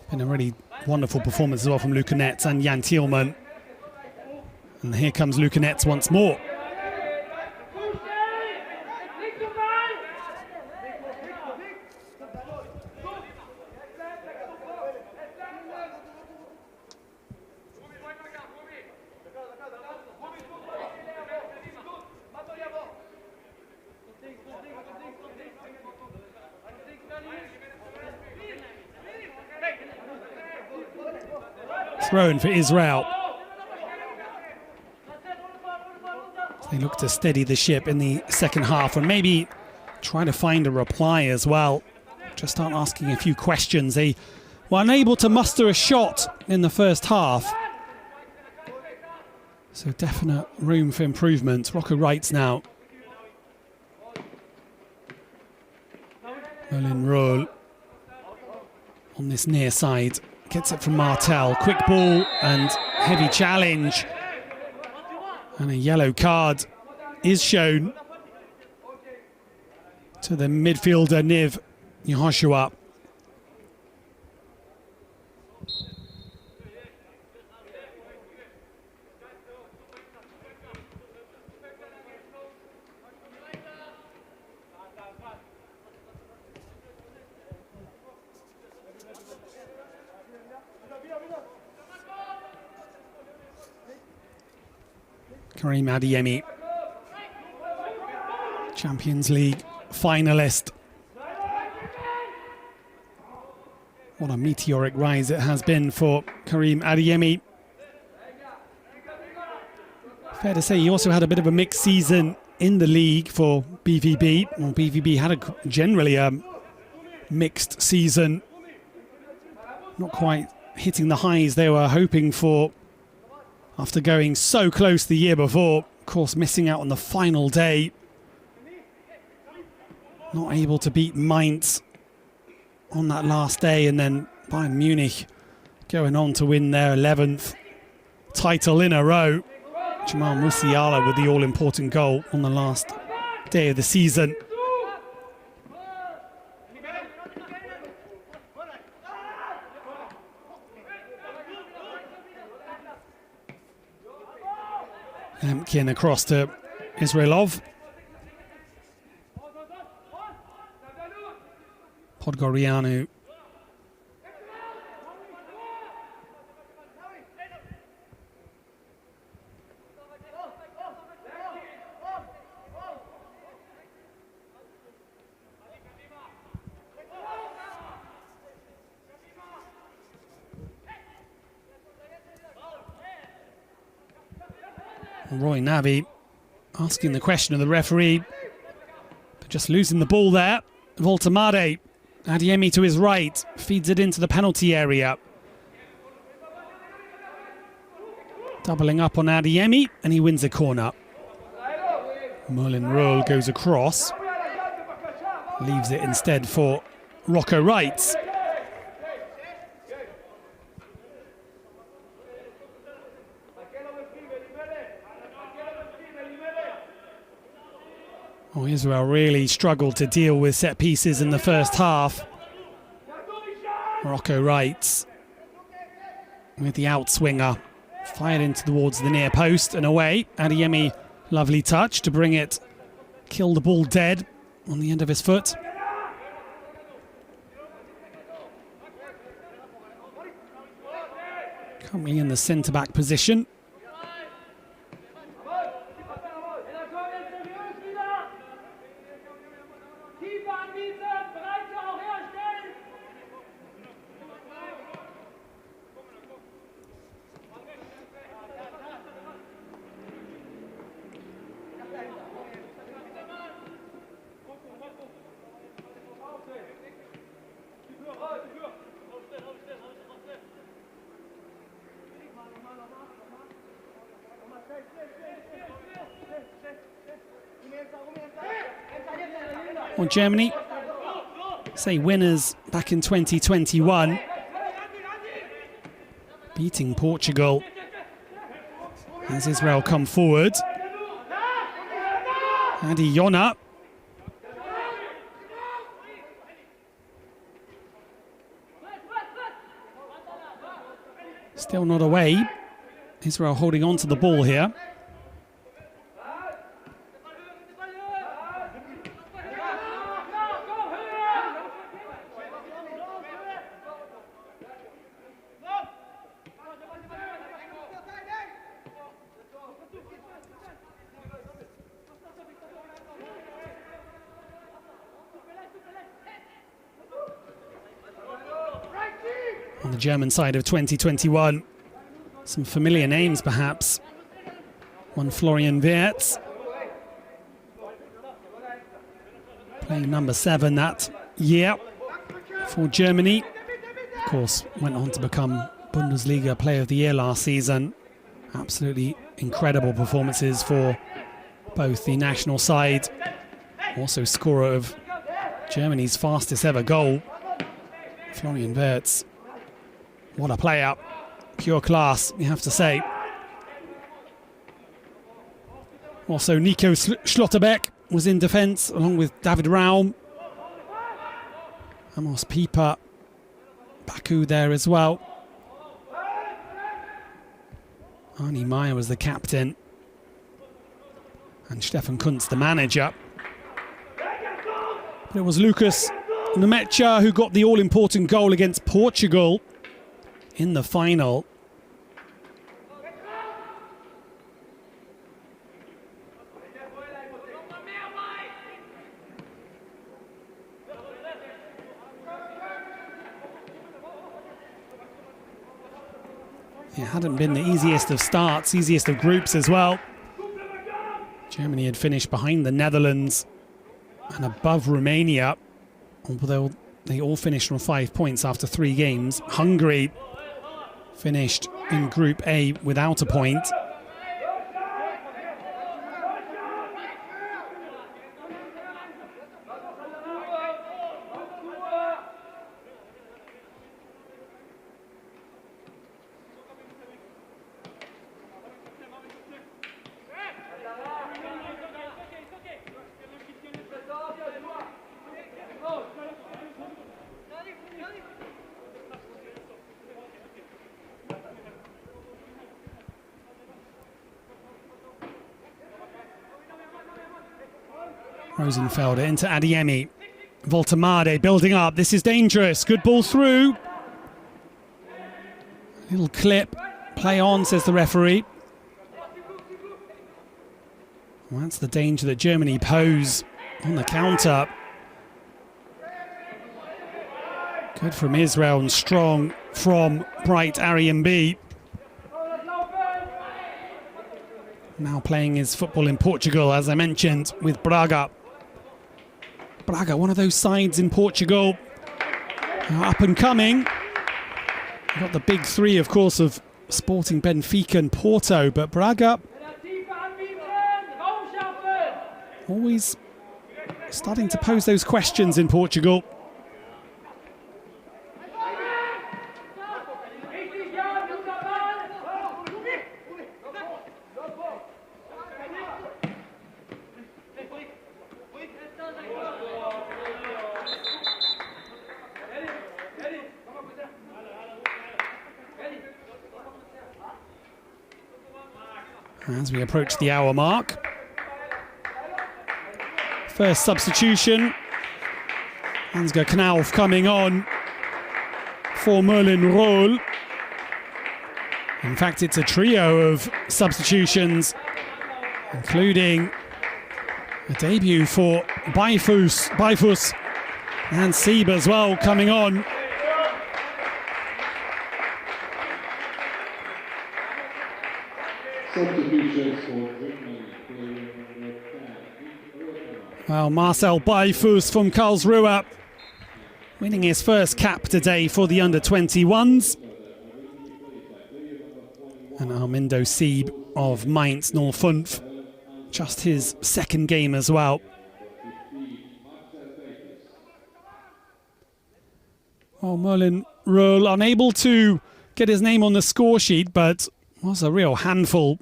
Been a really wonderful performance as well from Luca Netz and Jan Thielman. And here comes Luca Netz once more. Thrown for Israel. They look to steady the ship in the second half and maybe try to find a reply as well. Just start asking a few questions. They were unable to muster a shot in the first half. So definite room for improvement. Rocco Wrights now. Merlin Roll on this near side. Gets it from Martel. Quick ball and heavy challenge. And a yellow card is shown to the midfielder Niv Yehoshua. Karim Adeyemi, Champions League finalist. What a meteoric rise it has been for Karim Adeyemi. Fair to say he also had a bit of a mixed season in the league for BVB. Well, BVB had generally a mixed season. Not quite hitting the highs they were hoping for after going so close the year before. Of course, missing out on the final day. Not able to beat Mainz on that last day, and then Bayern Munich going on to win their 11th title in a row. Jamal Musiala with the all-important goal on the last day of the season. Lemkin across to Israelov. Podgorianu. Roy Navi asking the question of the referee, but just losing the ball there. Voltamade, Adeyemi to his right, feeds it into the penalty area. Doubling up on Adeyemi, and he wins a corner. Merlin Roll goes across, leaves it instead for Rocco Wrights. Oh, Israel really struggled to deal with set pieces in the first half. Rocco Wrights with the outswinger, fired into towards the near post and away. Adeyemi, lovely touch to bring it, kill the ball dead on the end of his foot. Coming in the centre-back position. Well, Germany, say winners back in 2021, beating Portugal. As Israel come forward, Adi Yona. Still not away. Israel holding on to the ball here. On the German side of 2021, some familiar names perhaps. One Florian Wirtz, playing number 7 that year for Germany. Of course, went on to become Bundesliga Player of the Year last season. Absolutely incredible performances for both the national side. Also scorer of Germany's fastest ever goal. Florian Wirtz. What a player. Pure class, you have to say. Also, Nico Schlotterbeck was in defence, along with David Raum. Amos Pieper, Baku there as well. Arnie Meyer was the captain. And Stefan Kuntz the manager. But it was Lucas Nemecha who got the all-important goal against Portugal in the final. It hadn't been the easiest of starts, easiest of groups as well. Germany had finished behind the Netherlands and above Romania, although they all finished on 5 points after 3 games. Hungary finished in Group A without a point. Rosenfelder into Adiemi. Voltemade building up. This is dangerous. Good ball through. Little clip. Play on, says the referee. Well, that's the danger that Germany pose on the counter. Good from Israel and strong from Bright Aryan B. Now playing his football in Portugal, as I mentioned, with Braga. Braga, one of those sides in Portugal, up and coming. You've got the big 3, of course, of Sporting Benfica and Porto, but Braga always starting to pose those questions in Portugal. As we approach the hour mark. First substitution. Ansgar Knauf coming on for Merlin Roll. In fact, it's a trio of substitutions, including a debut for Beifus and Sieb as well coming on. Well, Marcel Beifus from Karlsruhe winning his first cap today for the under-21s. And Armindo Sieb of Mainz 05, just his second game as well. Well, Merlin Roll unable to get his name on the score sheet, but was a real handful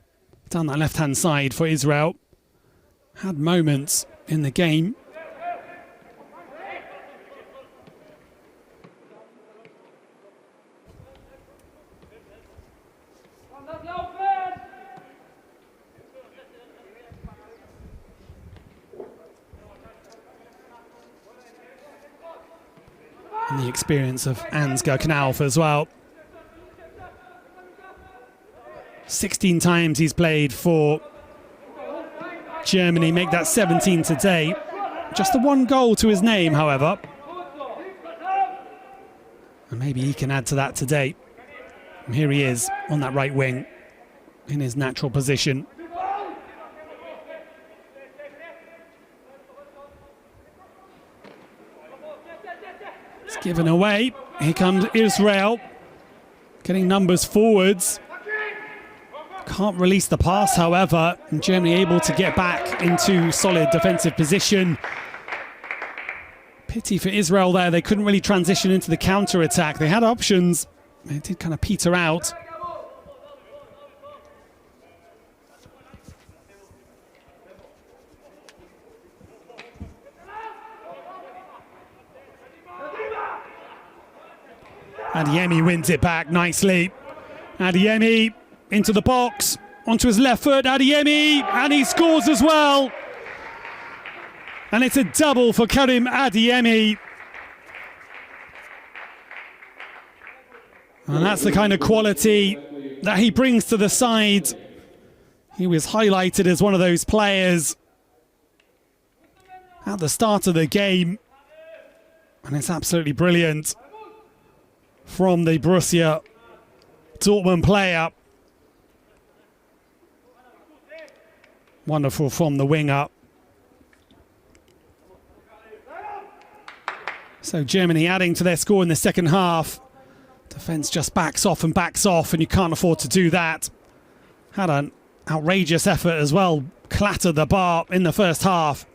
down that left-hand side for Israel. Had moments in the game. And the experience of Ansgar Knauf as well. 16 times he's played for Germany, make that 17 today. Just the one goal to his name, however. And maybe he can add to that today. And here he is on that right wing in his natural position. It's given away. Here comes Israel, getting numbers forwards. Can't release the pass, however, and Germany able to get back into solid defensive position. Pity for Israel there, they couldn't really transition into the counter-attack. They had options, they did kind of peter out. Adeyemi wins it back nicely. Adeyemi into the box, onto his left foot, Adeyemi, and he scores as well. And it's a double for Karim Adeyemi. And that's the kind of quality that he brings to the side. He was highlighted as one of those players at the start of the game. And it's absolutely brilliant from the Borussia Dortmund player. Wonderful from the winger. So Germany adding to their score in the second half. Defence just backs off, and you can't afford to do that. Had an outrageous effort as well, clattered the bar in the first half.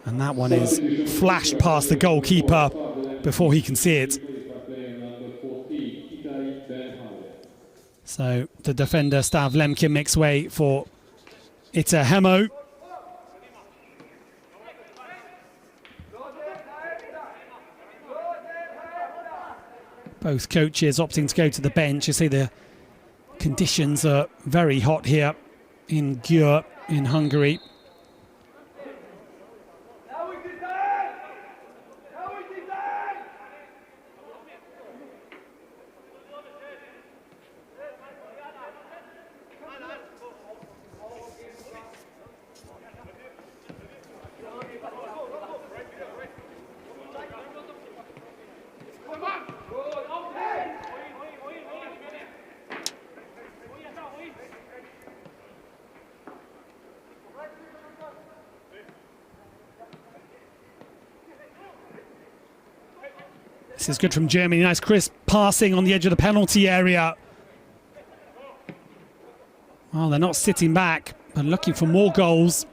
And that one is flashed past the goalkeeper before he can see it. So the defender Stav Lemkin makes way for Ita Hemo. Both coaches opting to go to the bench. You see the conditions are very hot here in Győr in Hungary. This is good from Germany. Nice crisp passing on the edge of the penalty area. Well, they're not sitting back, but looking for more goals.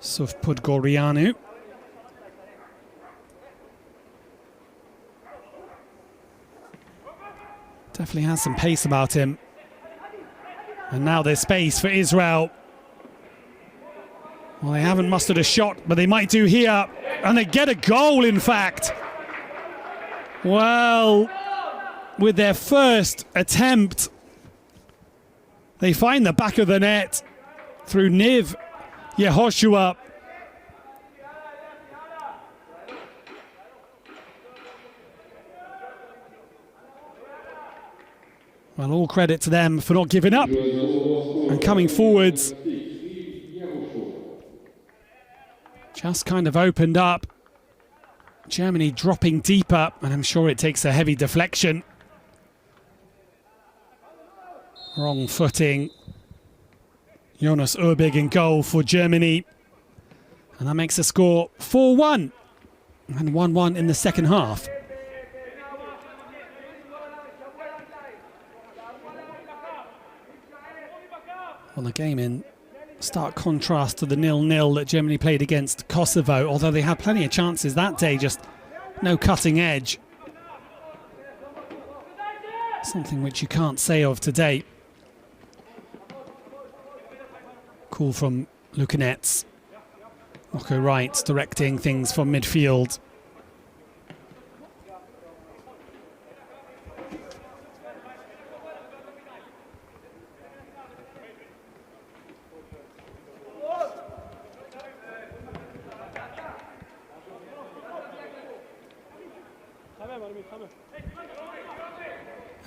Suf Podgorianu. Definitely has some pace about him. And now there's space for Israel. Well, they haven't mustered a shot, but they might do here. And they get a goal, in fact. Well, with their first attempt, they find the back of the net through Niv Yehoshua. Well, all credit to them for not giving up and coming forwards. Just kind of opened up. Germany dropping deeper, and I'm sure it takes a heavy deflection. Wrong footing. Jonas Urbig in goal for Germany. And that makes the score 4-1 and 1-1 in the second half. Well, the game in stark contrast to the 0-0 that Germany played against Kosovo, although they had plenty of chances that day, just no cutting edge. Something which you can't say of today. Call from Lukanets. Rocco Wright directing things from midfield.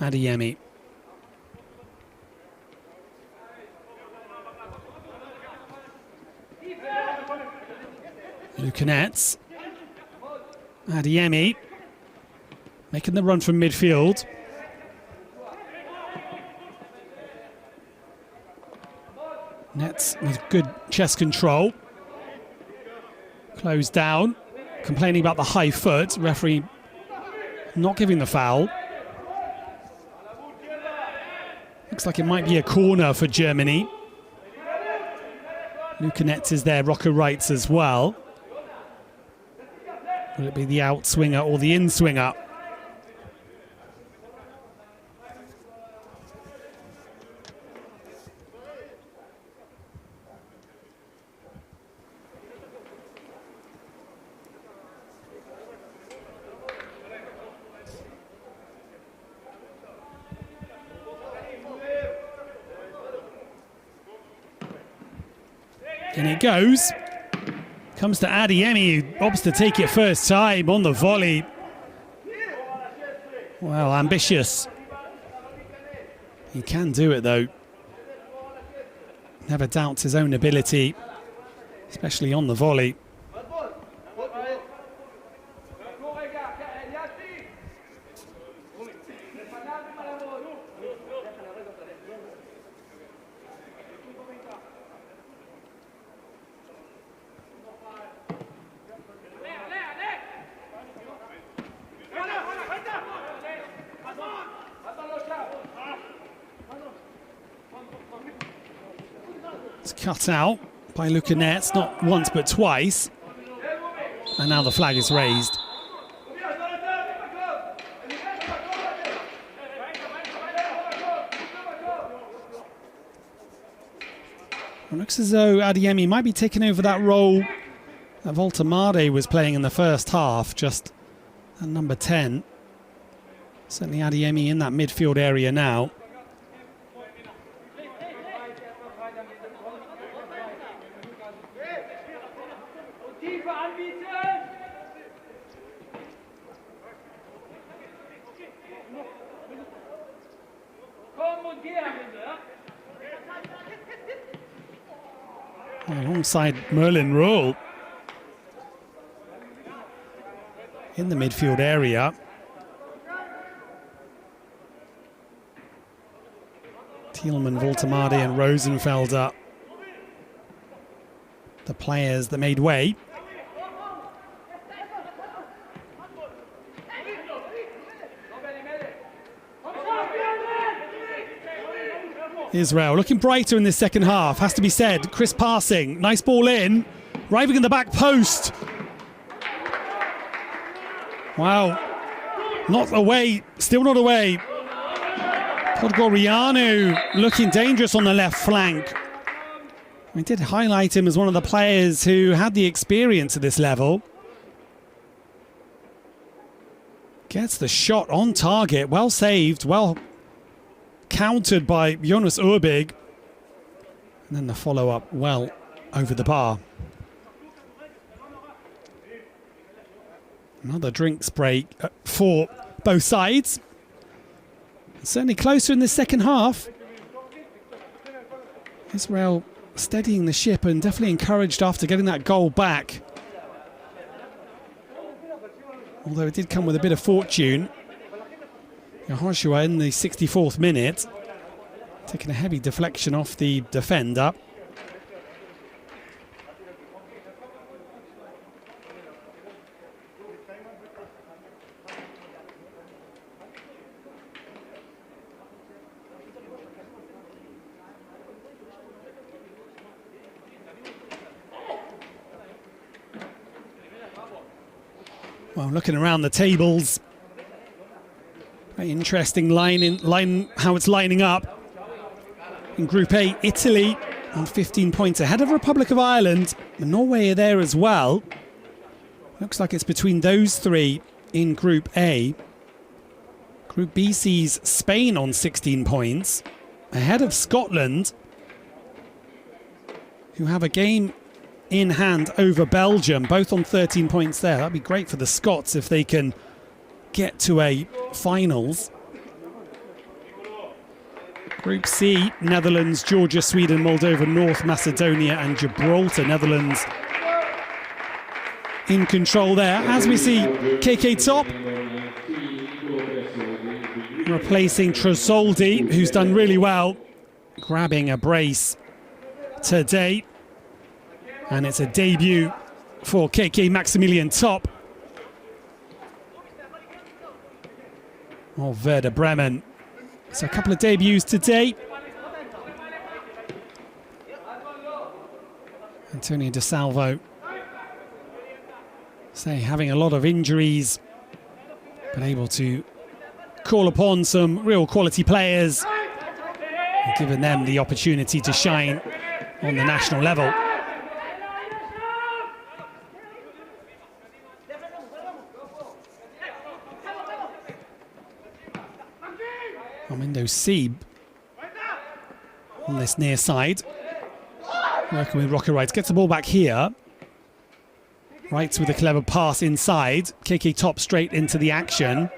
Adeyemi. Lucanets. Adeyemi making the run from midfield. Nets with good chest control. Closed down. Complaining about the high foot. Referee not giving the foul. Looks like it might be a corner for Germany. Lucanets is there, Rocco Wrights as well. Will it be the outswinger or the inswinger? And it goes. Comes to Adeyemi, who opts to take it first time on the volley. Well, ambitious. He can do it, though. Never doubts his own ability, especially on the volley. It's cut out by Lucanets, not once but twice. And now the flag is raised. It looks as though Adeyemi might be taking over that role that Voltemade was playing in the first half, just at number 10. Certainly Adeyemi in that midfield area now. Alongside Merlin Roll in the midfield area. Thielmann, Voltemade and Rosenfelder, the players that made way. Israel looking brighter in this second half, has to be said. Crisp passing, nice ball in, arriving in the back post. Wow, not away, still not away. Podgorianu looking dangerous on the left flank. We did highlight him as one of the players who had the experience at this level. Gets the shot on target, well saved, well countered by Jonas Urbig. And then the follow-up well over the bar. Another drinks break for both sides. Certainly closer in the second half. Israel steadying the ship and definitely encouraged after getting that goal back. Although it did come with a bit of fortune. Yehoshua in the 64th minute, taking a heavy deflection off the defender. Well, looking around the tables, very interesting line how it's lining up. In Group A, Italy on 15 points ahead of Republic of Ireland. And Norway are there as well. Looks like it's between those three in Group A. Group B sees Spain on 16 points, ahead of Scotland, who have a game in hand over Belgium, both on 13 points there. That'd be great for the Scots if they can get to a finals. Group C, Netherlands, Georgia, Sweden, Moldova, North Macedonia and Gibraltar. Netherlands in control there. As we see, KK Top replacing Tresoldi, who's done really well, grabbing a brace today. And it's a debut for KK Maximilian Top of Werder Bremen. So a couple of debuts today. Antonio De Salvo, having a lot of injuries, but able to call upon some real quality players and giving them the opportunity to shine on the national level. Armindo Sieb on this near side, working with Rocker Wright, gets the ball back here. Wrights with a clever pass inside. KK Top straight into the action.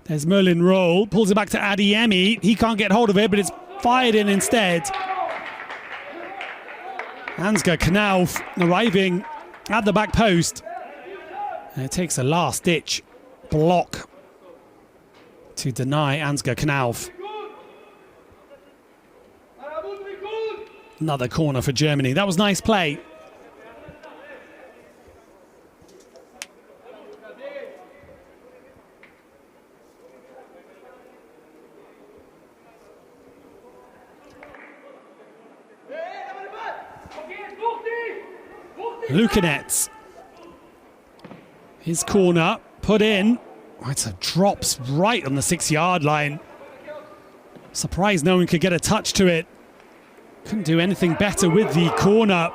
There's Merlin Roll, pulls it back to Adeyemi. He can't get hold of it, but it's fired in instead. Ansgar Knauf arriving at the back post. And it takes a last-ditch block to deny Ansgar Knauf. Another corner for Germany. That was nice play. Lukanets. His corner put in. It's a drops right on the 6-yard line. Surprised no one could get a touch to it. Couldn't do anything better with the corner.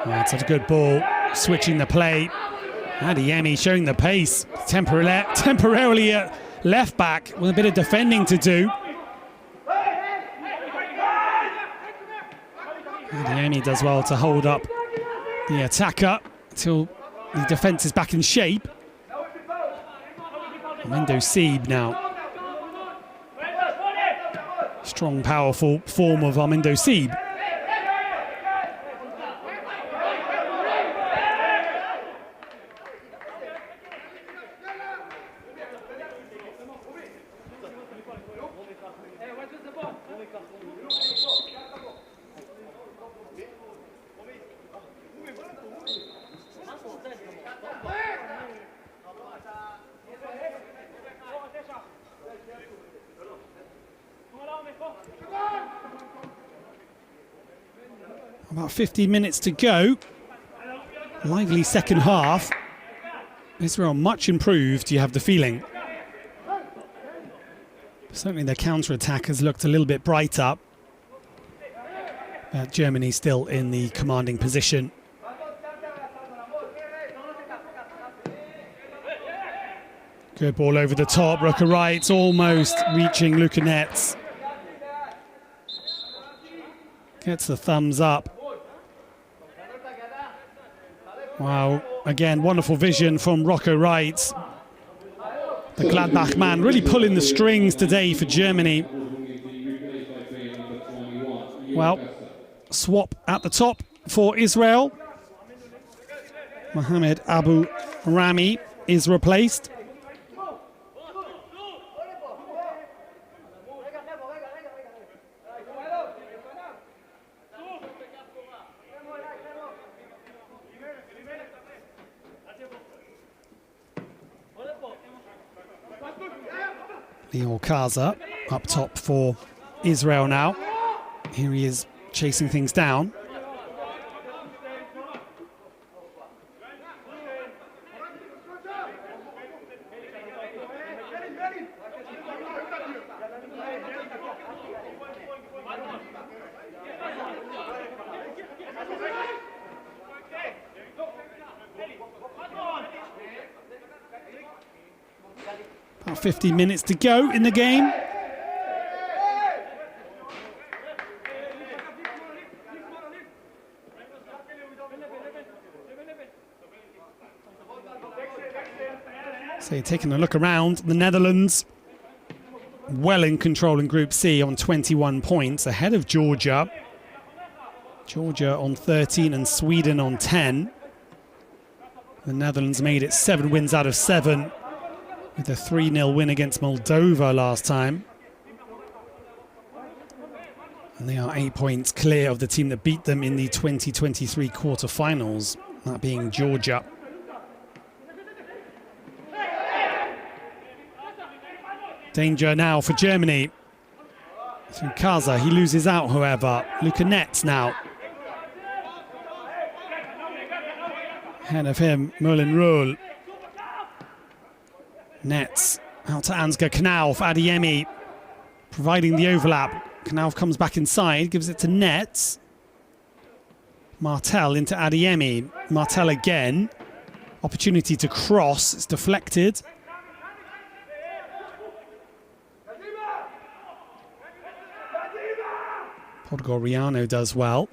That's a good ball. Switching the play. Adeyemi showing the pace. Temporarily at left back with a bit of defending to do. Adeyemi does well to hold up the attacker until the defence is back in shape. Armindo Sieb now. Strong, powerful form of Armindo Sieb. About 15 minutes to go. Lively second half. Israel much improved, you have the feeling. Certainly the counter-attack has looked a little bit brighter. Germany still in the commanding position. Good ball over the top. Rocker Wright almost reaching Lukanets. Gets the thumbs up. Wow, again, wonderful vision from Rocco Wright. The Gladbach man really pulling the strings today for Germany. Well, swap at the top for Israel. Mohamed Abu Rami is replaced. Lior Kaza up top for Israel now. Here he is chasing things down. About 50 minutes to go in the game. So you're taking a look around. The Netherlands well in control in Group C on 21 points, ahead of Georgia. Georgia on 13 and Sweden on 10. The Netherlands made it 7 wins out of 7 with a 3-0 win against Moldova last time. And they are 8 points clear of the team that beat them in the 2023 quarterfinals, that being Georgia. Danger now for Germany. Through Kaza, he loses out, however. Luca Netz now. Ahead of him, Merlin Röhl. Netz out to Ansgar Knauf. Adeyemi providing the overlap. Knauf comes back inside, gives it to Netz. Martel into Adeyemi. Martel again. Opportunity to cross. It's deflected. Podgoriano does well.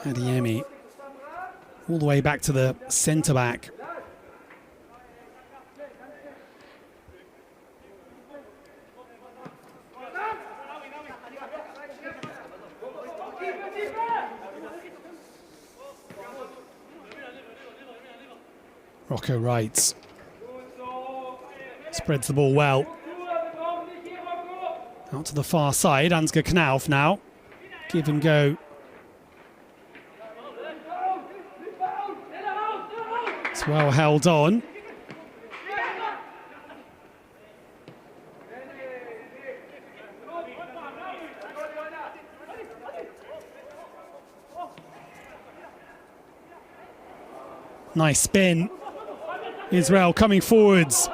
Adeyemi all the way back to the centre-back. Rocco Wright spreads the ball well. Out to the far side, Ansgar Knauf now. Give and go. It's well held on. Nice spin. Israel coming forwards.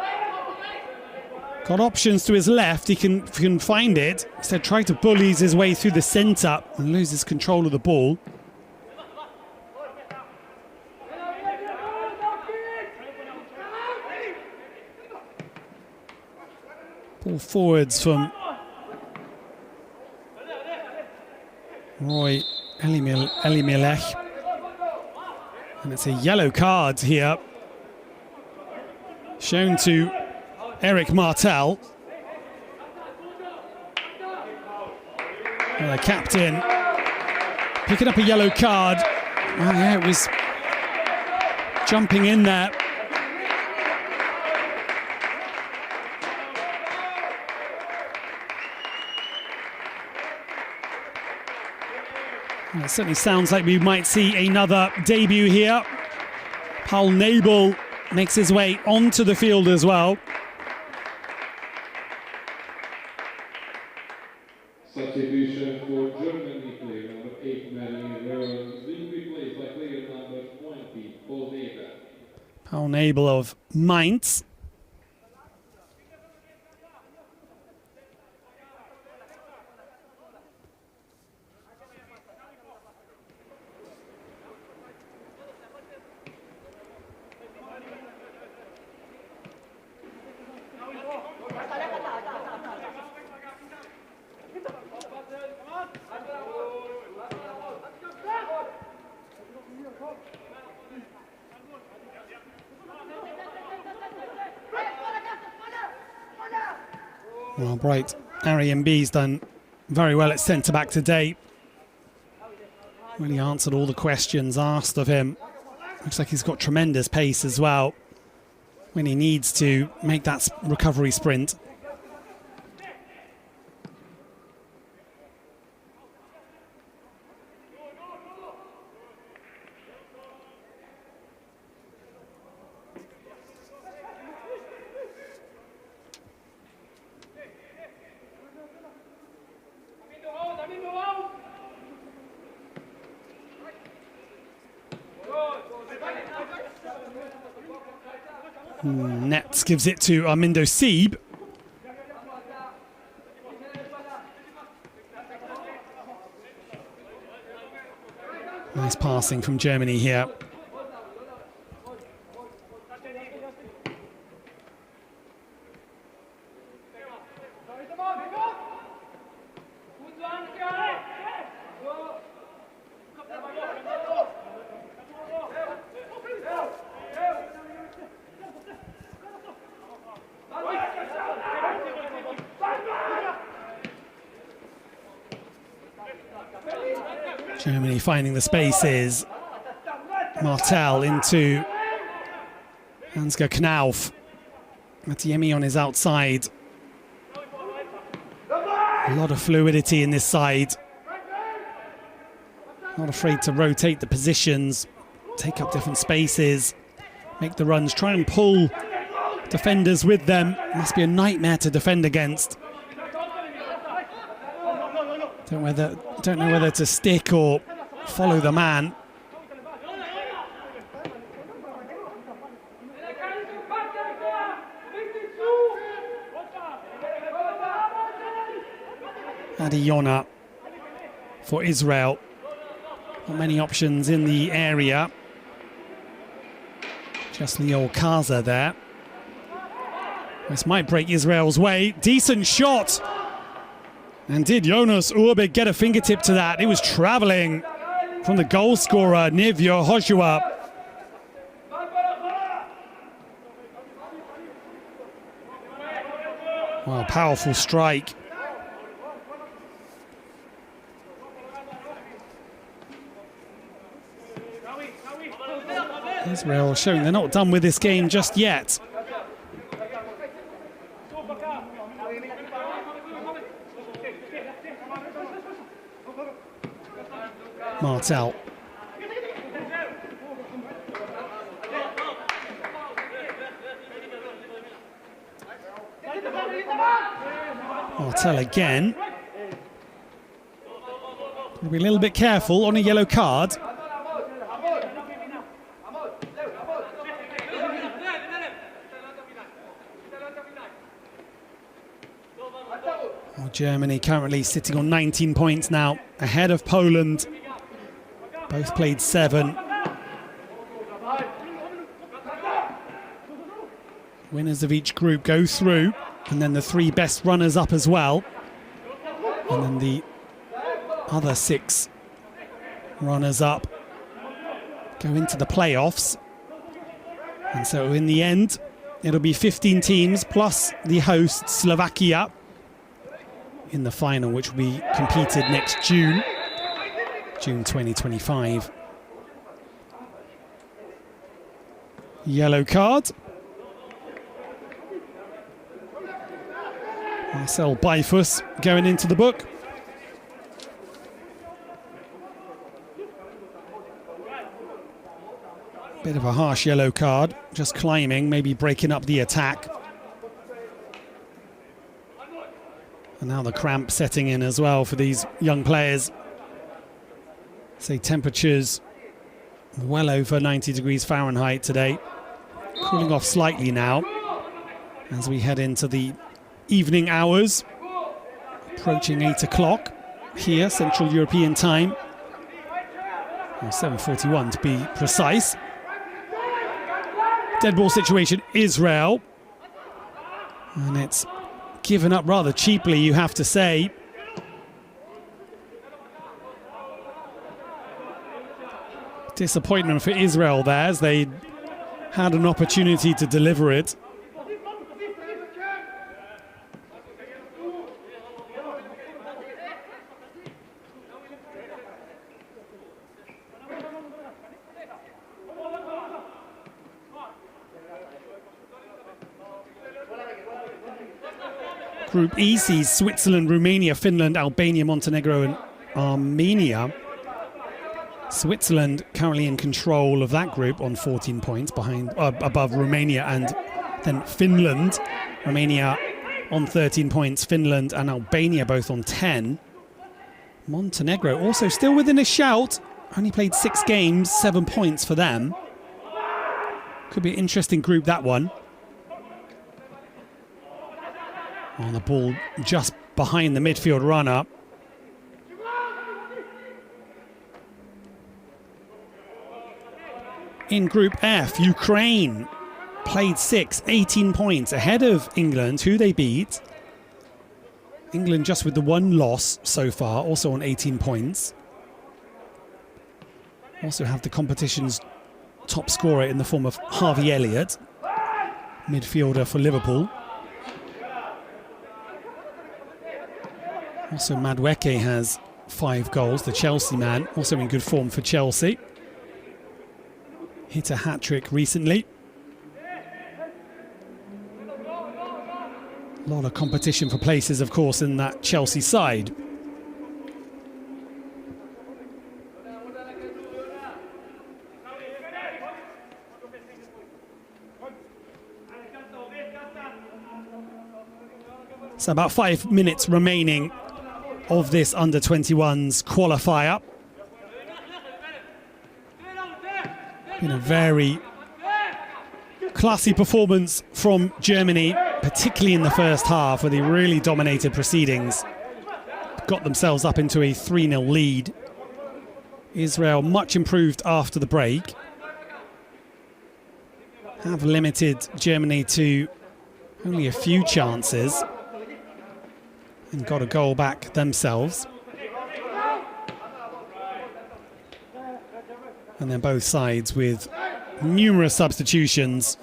Got options to his left, if he can find it. Instead trying to bully his way through the centre and loses control of the ball. Ball forwards from Roy Elimilech. And it's a yellow card here shown to Eric Martel. And the captain picking up a yellow card. Oh yeah, it was jumping in there. It certainly sounds like we might see another debut here. Paul Nabel makes his way onto the field as well. Substitution for Germany, player number 8, Madeline Röhl, being replaced by player number 20, Paul Nabel. Paul Nabel of Mainz. Well, Bright Arian B's done very well at centre-back today. Really answered all the questions asked of him. Looks like he's got tremendous pace as well when he needs to make that recovery sprint. Netz gives it to Armindo Sieb. Nice passing from Germany here. Germany finding the spaces. Martel into Ansgar Knauf. Matiemi on his outside. A lot of fluidity in this side. Not afraid to rotate the positions, take up different spaces, make the runs, try and pull defenders with them. Must be a nightmare to defend against. Don't know whether to stick or follow the man. Adi Yona for Israel. Not many options in the area. Just Lior Kaza there. This might break Israel's way. Decent shot. And did Jonas Urbig get a fingertip to that? It was travelling from the goal scorer, Niv Yehoshua. Wow, powerful strike. Israel showing they're not done with this game just yet. Martel. Martel again. Be a little bit careful on a yellow card. Germany currently sitting on 19 points now, ahead of Poland. Both played 7. Winners of each group go through, and then the 3 best runners up as well. And then the other 6 runners up go into the playoffs. And so in the end, it'll be 15 teams plus the host Slovakia in the final, which will be competed next June 2025. Yellow card. Marcel Bifus going into the book. Bit of a harsh yellow card, just climbing, maybe breaking up the attack. And now the cramp setting in as well for these young players. Say temperatures well over 90 degrees Fahrenheit today. Cooling off slightly now as we head into the evening hours. Approaching 8 o'clock here, Central European time. Or 7:41 to be precise. Dead ball situation, Israel. And it's given up rather cheaply, you have to say. Disappointment for Israel there, as they had an opportunity to deliver it. Group E sees Switzerland, Romania, Finland, Albania, Montenegro and Armenia. Switzerland currently in control of that group on 14 points above Romania and then Finland. Romania on 13 points, Finland and Albania both on 10. Montenegro also still within a shout, only played 6 games, 7 points for them. Could be an interesting group, that one. On the ball just behind the midfield runner. In Group F, Ukraine played 6, 18 points ahead of England, who they beat. England just with the 1 loss so far, also on 18 points. Also have the competition's top scorer in the form of Harvey Elliott, midfielder for Liverpool. Also, Madueke has 5 goals, the Chelsea man, also in good form for Chelsea. Hit a hat-trick recently. A lot of competition for places, of course, in that Chelsea side. So about 5 minutes remaining of this under-21s qualifier. Been a very classy performance from Germany, particularly in the first half, where they really dominated proceedings. Got themselves up into a 3-0 lead. Israel much improved after the break. Have limited Germany to only a few chances and got a goal back themselves. And then both sides with numerous substitutions.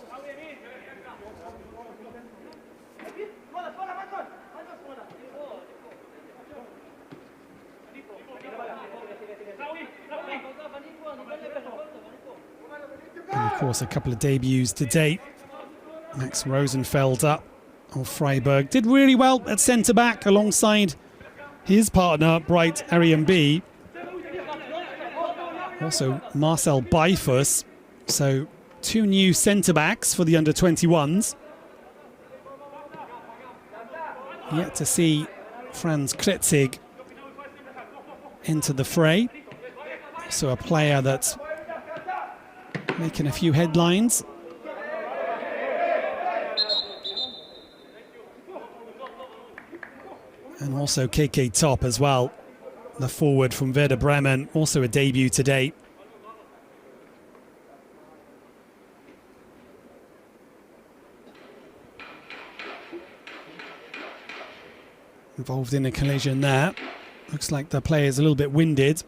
And of course a couple of debuts today. Max Rosenfeld up of Freiburg did really well at centre-back alongside his partner Bright Ariambi. Also Marcel Beifus. So 2 new centre-backs for the under-21s. Yet to see Franz Kretzig enter the fray. So a player that's making a few headlines. And also KK Top as well, the forward from Werder Bremen, also a debut today. Involved in a collision there. Looks like the player's a little bit winded.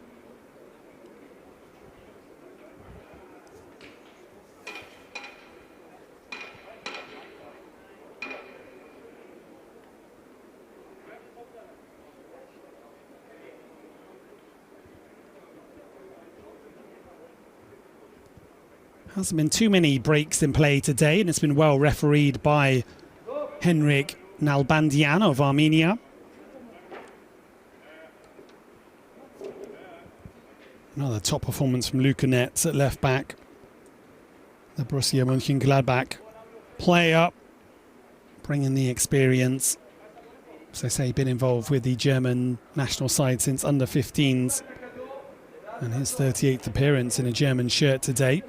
Hasn't been too many breaks in play today, and it's been well refereed by Henrik Nalbandian of Armenia. Another top performance from Luka Netz at left back. The Borussia Mönchengladbach player, bringing the experience. As I say, been involved with the German national side since under-15s, and his 38th appearance in a German shirt today.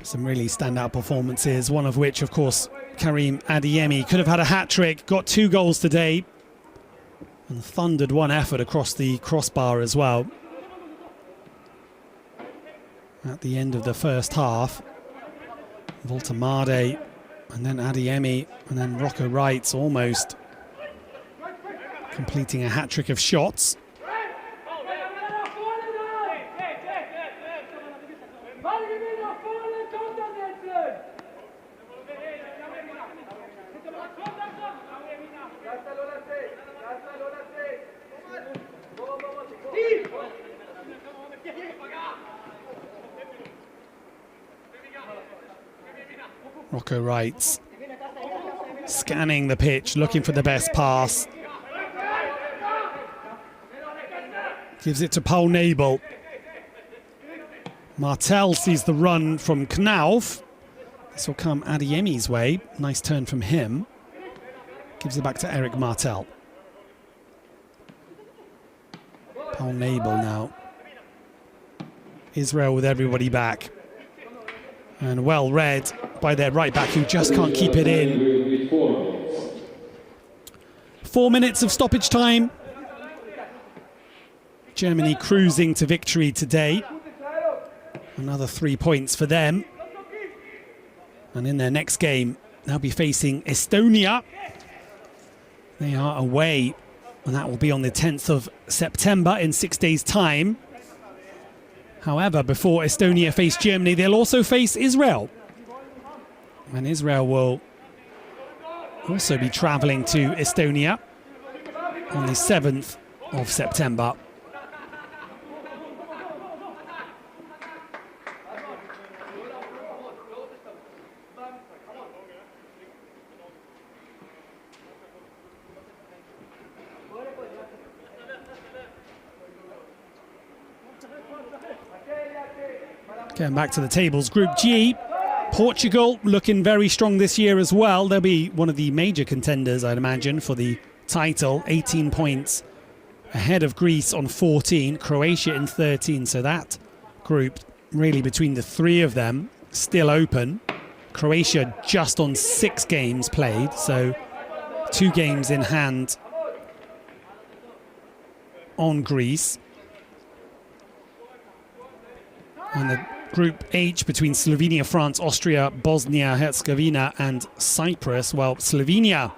Some really standout performances, one of which, of course, Karim Adeyemi could have had a hat-trick, got 2 goals today, and thundered one effort across the crossbar as well. At the end of the first half, Voltamade, and then Adeyemi, and then Rocco Wrights almost completing a hat-trick of shots. Rocco Wrights scanning the pitch, looking for the best pass. Gives it to Paul Nabel. Martel sees the run from Knauf. This will come Adeyemi's way. Nice turn from him. Gives it back to Eric Martel. Paul Nabel now. Israel with everybody back. And well read by their right back, who just can't keep it in. 4 minutes of stoppage time. Germany cruising to victory today. Another 3 points for them. And in their next game, they'll be facing Estonia. They are away and that will be on the 10th of September in 6 days' time. However, before Estonia face Germany, they'll also face Israel. And Israel will also be travelling to Estonia on the 7th of September. Going back to the tables, Group G, Portugal looking very strong this year as well. They'll be one of the major contenders, I'd imagine, for the title. 18 points ahead of Greece on 14, Croatia in 13. So that group, really between the three of them, still open. Croatia just on 6 games played, so 2 games in hand on Greece. And the Group H between Slovenia, France, Austria, Bosnia-Herzegovina and Cyprus. Well, Slovenia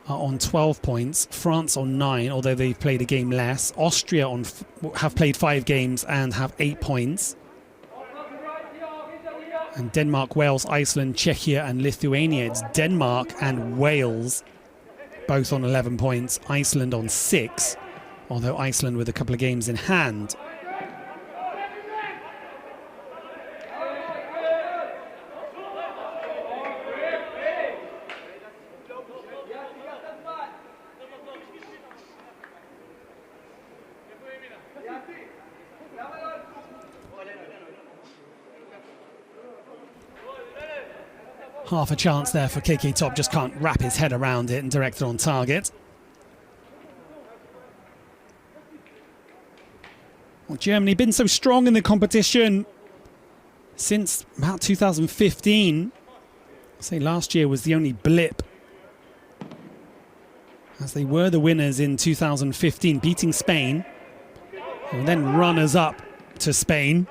are on 12 points, France on 9, although they've played a game less. Austria have played 5 games and have 8 points. And Denmark, Wales, Iceland, Czechia and Lithuania. It's Denmark and Wales both on 11 points, Iceland on 6, although Iceland with a couple of games in hand. Half a chance there for KK Top, just can't wrap his head around it and direct it on target. Well, Germany been so strong in the competition since about 2015. I'd say last year was the only blip, as they were the winners in 2015, beating Spain, and then runners-up to Spain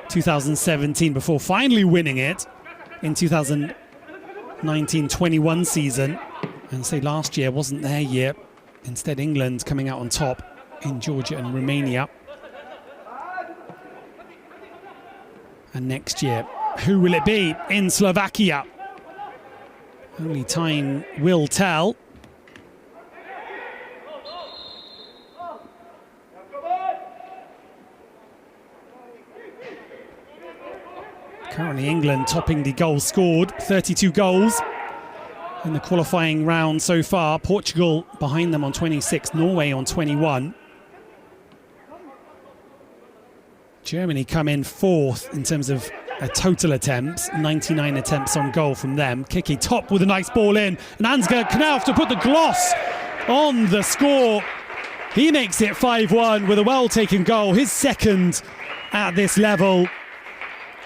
2017 before finally winning it in 2019-21 season. And say last year wasn't their year. Instead, England coming out on top in Georgia and Romania. And next year, who will it be in Slovakia? Only time will tell. Currently England topping the goals scored, 32 goals in the qualifying round so far. Portugal behind them on 26, Norway on 21. Germany come in 4th in terms of total attempts, 99 attempts on goal from them. Kiki Top with a nice ball in, and Ansgar Knauf to put the gloss on the score. He makes it 5-1 with a well-taken goal, his second at this level.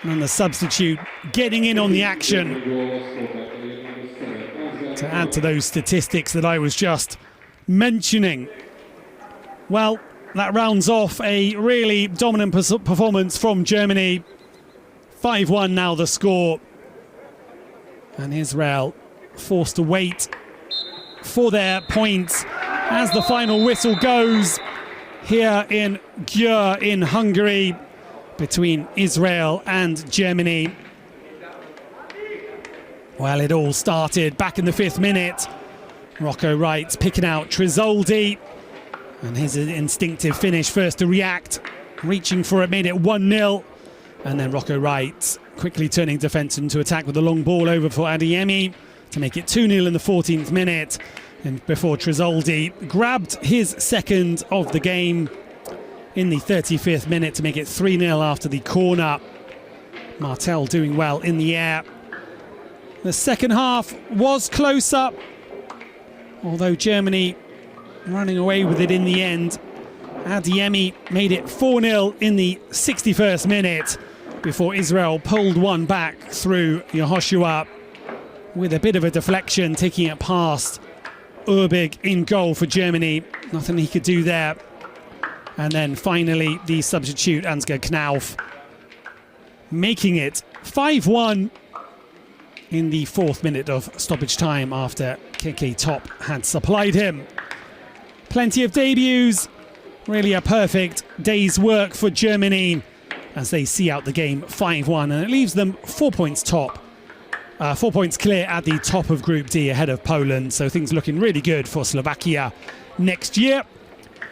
And the substitute getting in on the action to add to those statistics that I was just mentioning. Well, that rounds off a really dominant performance from Germany. 5-1 now the score. And Israel forced to wait for their points as the final whistle goes here in Győr in Hungary, between Israel and Germany. Well, it all started back in the 5th minute. Rocco Wright picking out Trizoldi, and his instinctive finish first to react, reaching for it, made it 1-0. And then Rocco Wright quickly turning defence into attack with a long ball over for Adeyemi to make it 2-0 in the 14th minute. And before Trizoldi grabbed his second of the game in the 35th minute to make it 3-0 after the corner. Martel doing well in the air. The second half was closer, although Germany running away with it in the end. Adeyemi made it 4-0 in the 61st minute before Israel pulled one back through Yehoshua with a bit of a deflection, taking it past Urbig in goal for Germany. Nothing he could do there. And then finally the substitute Ansgar Knauf making it 5-1 in the 4th minute of stoppage time after KK Top had supplied him Plenty of debuts. Really a perfect day's work for Germany as they see out the game 5-1, and it leaves them 4 points top. 4 points clear at the top of Group D ahead of Poland, so things looking really good for Slovakia next year.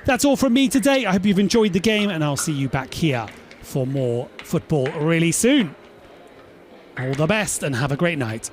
That's all from me today. I hope you've enjoyed the game, and I'll see you back here for more football really soon. All the best and have a great night.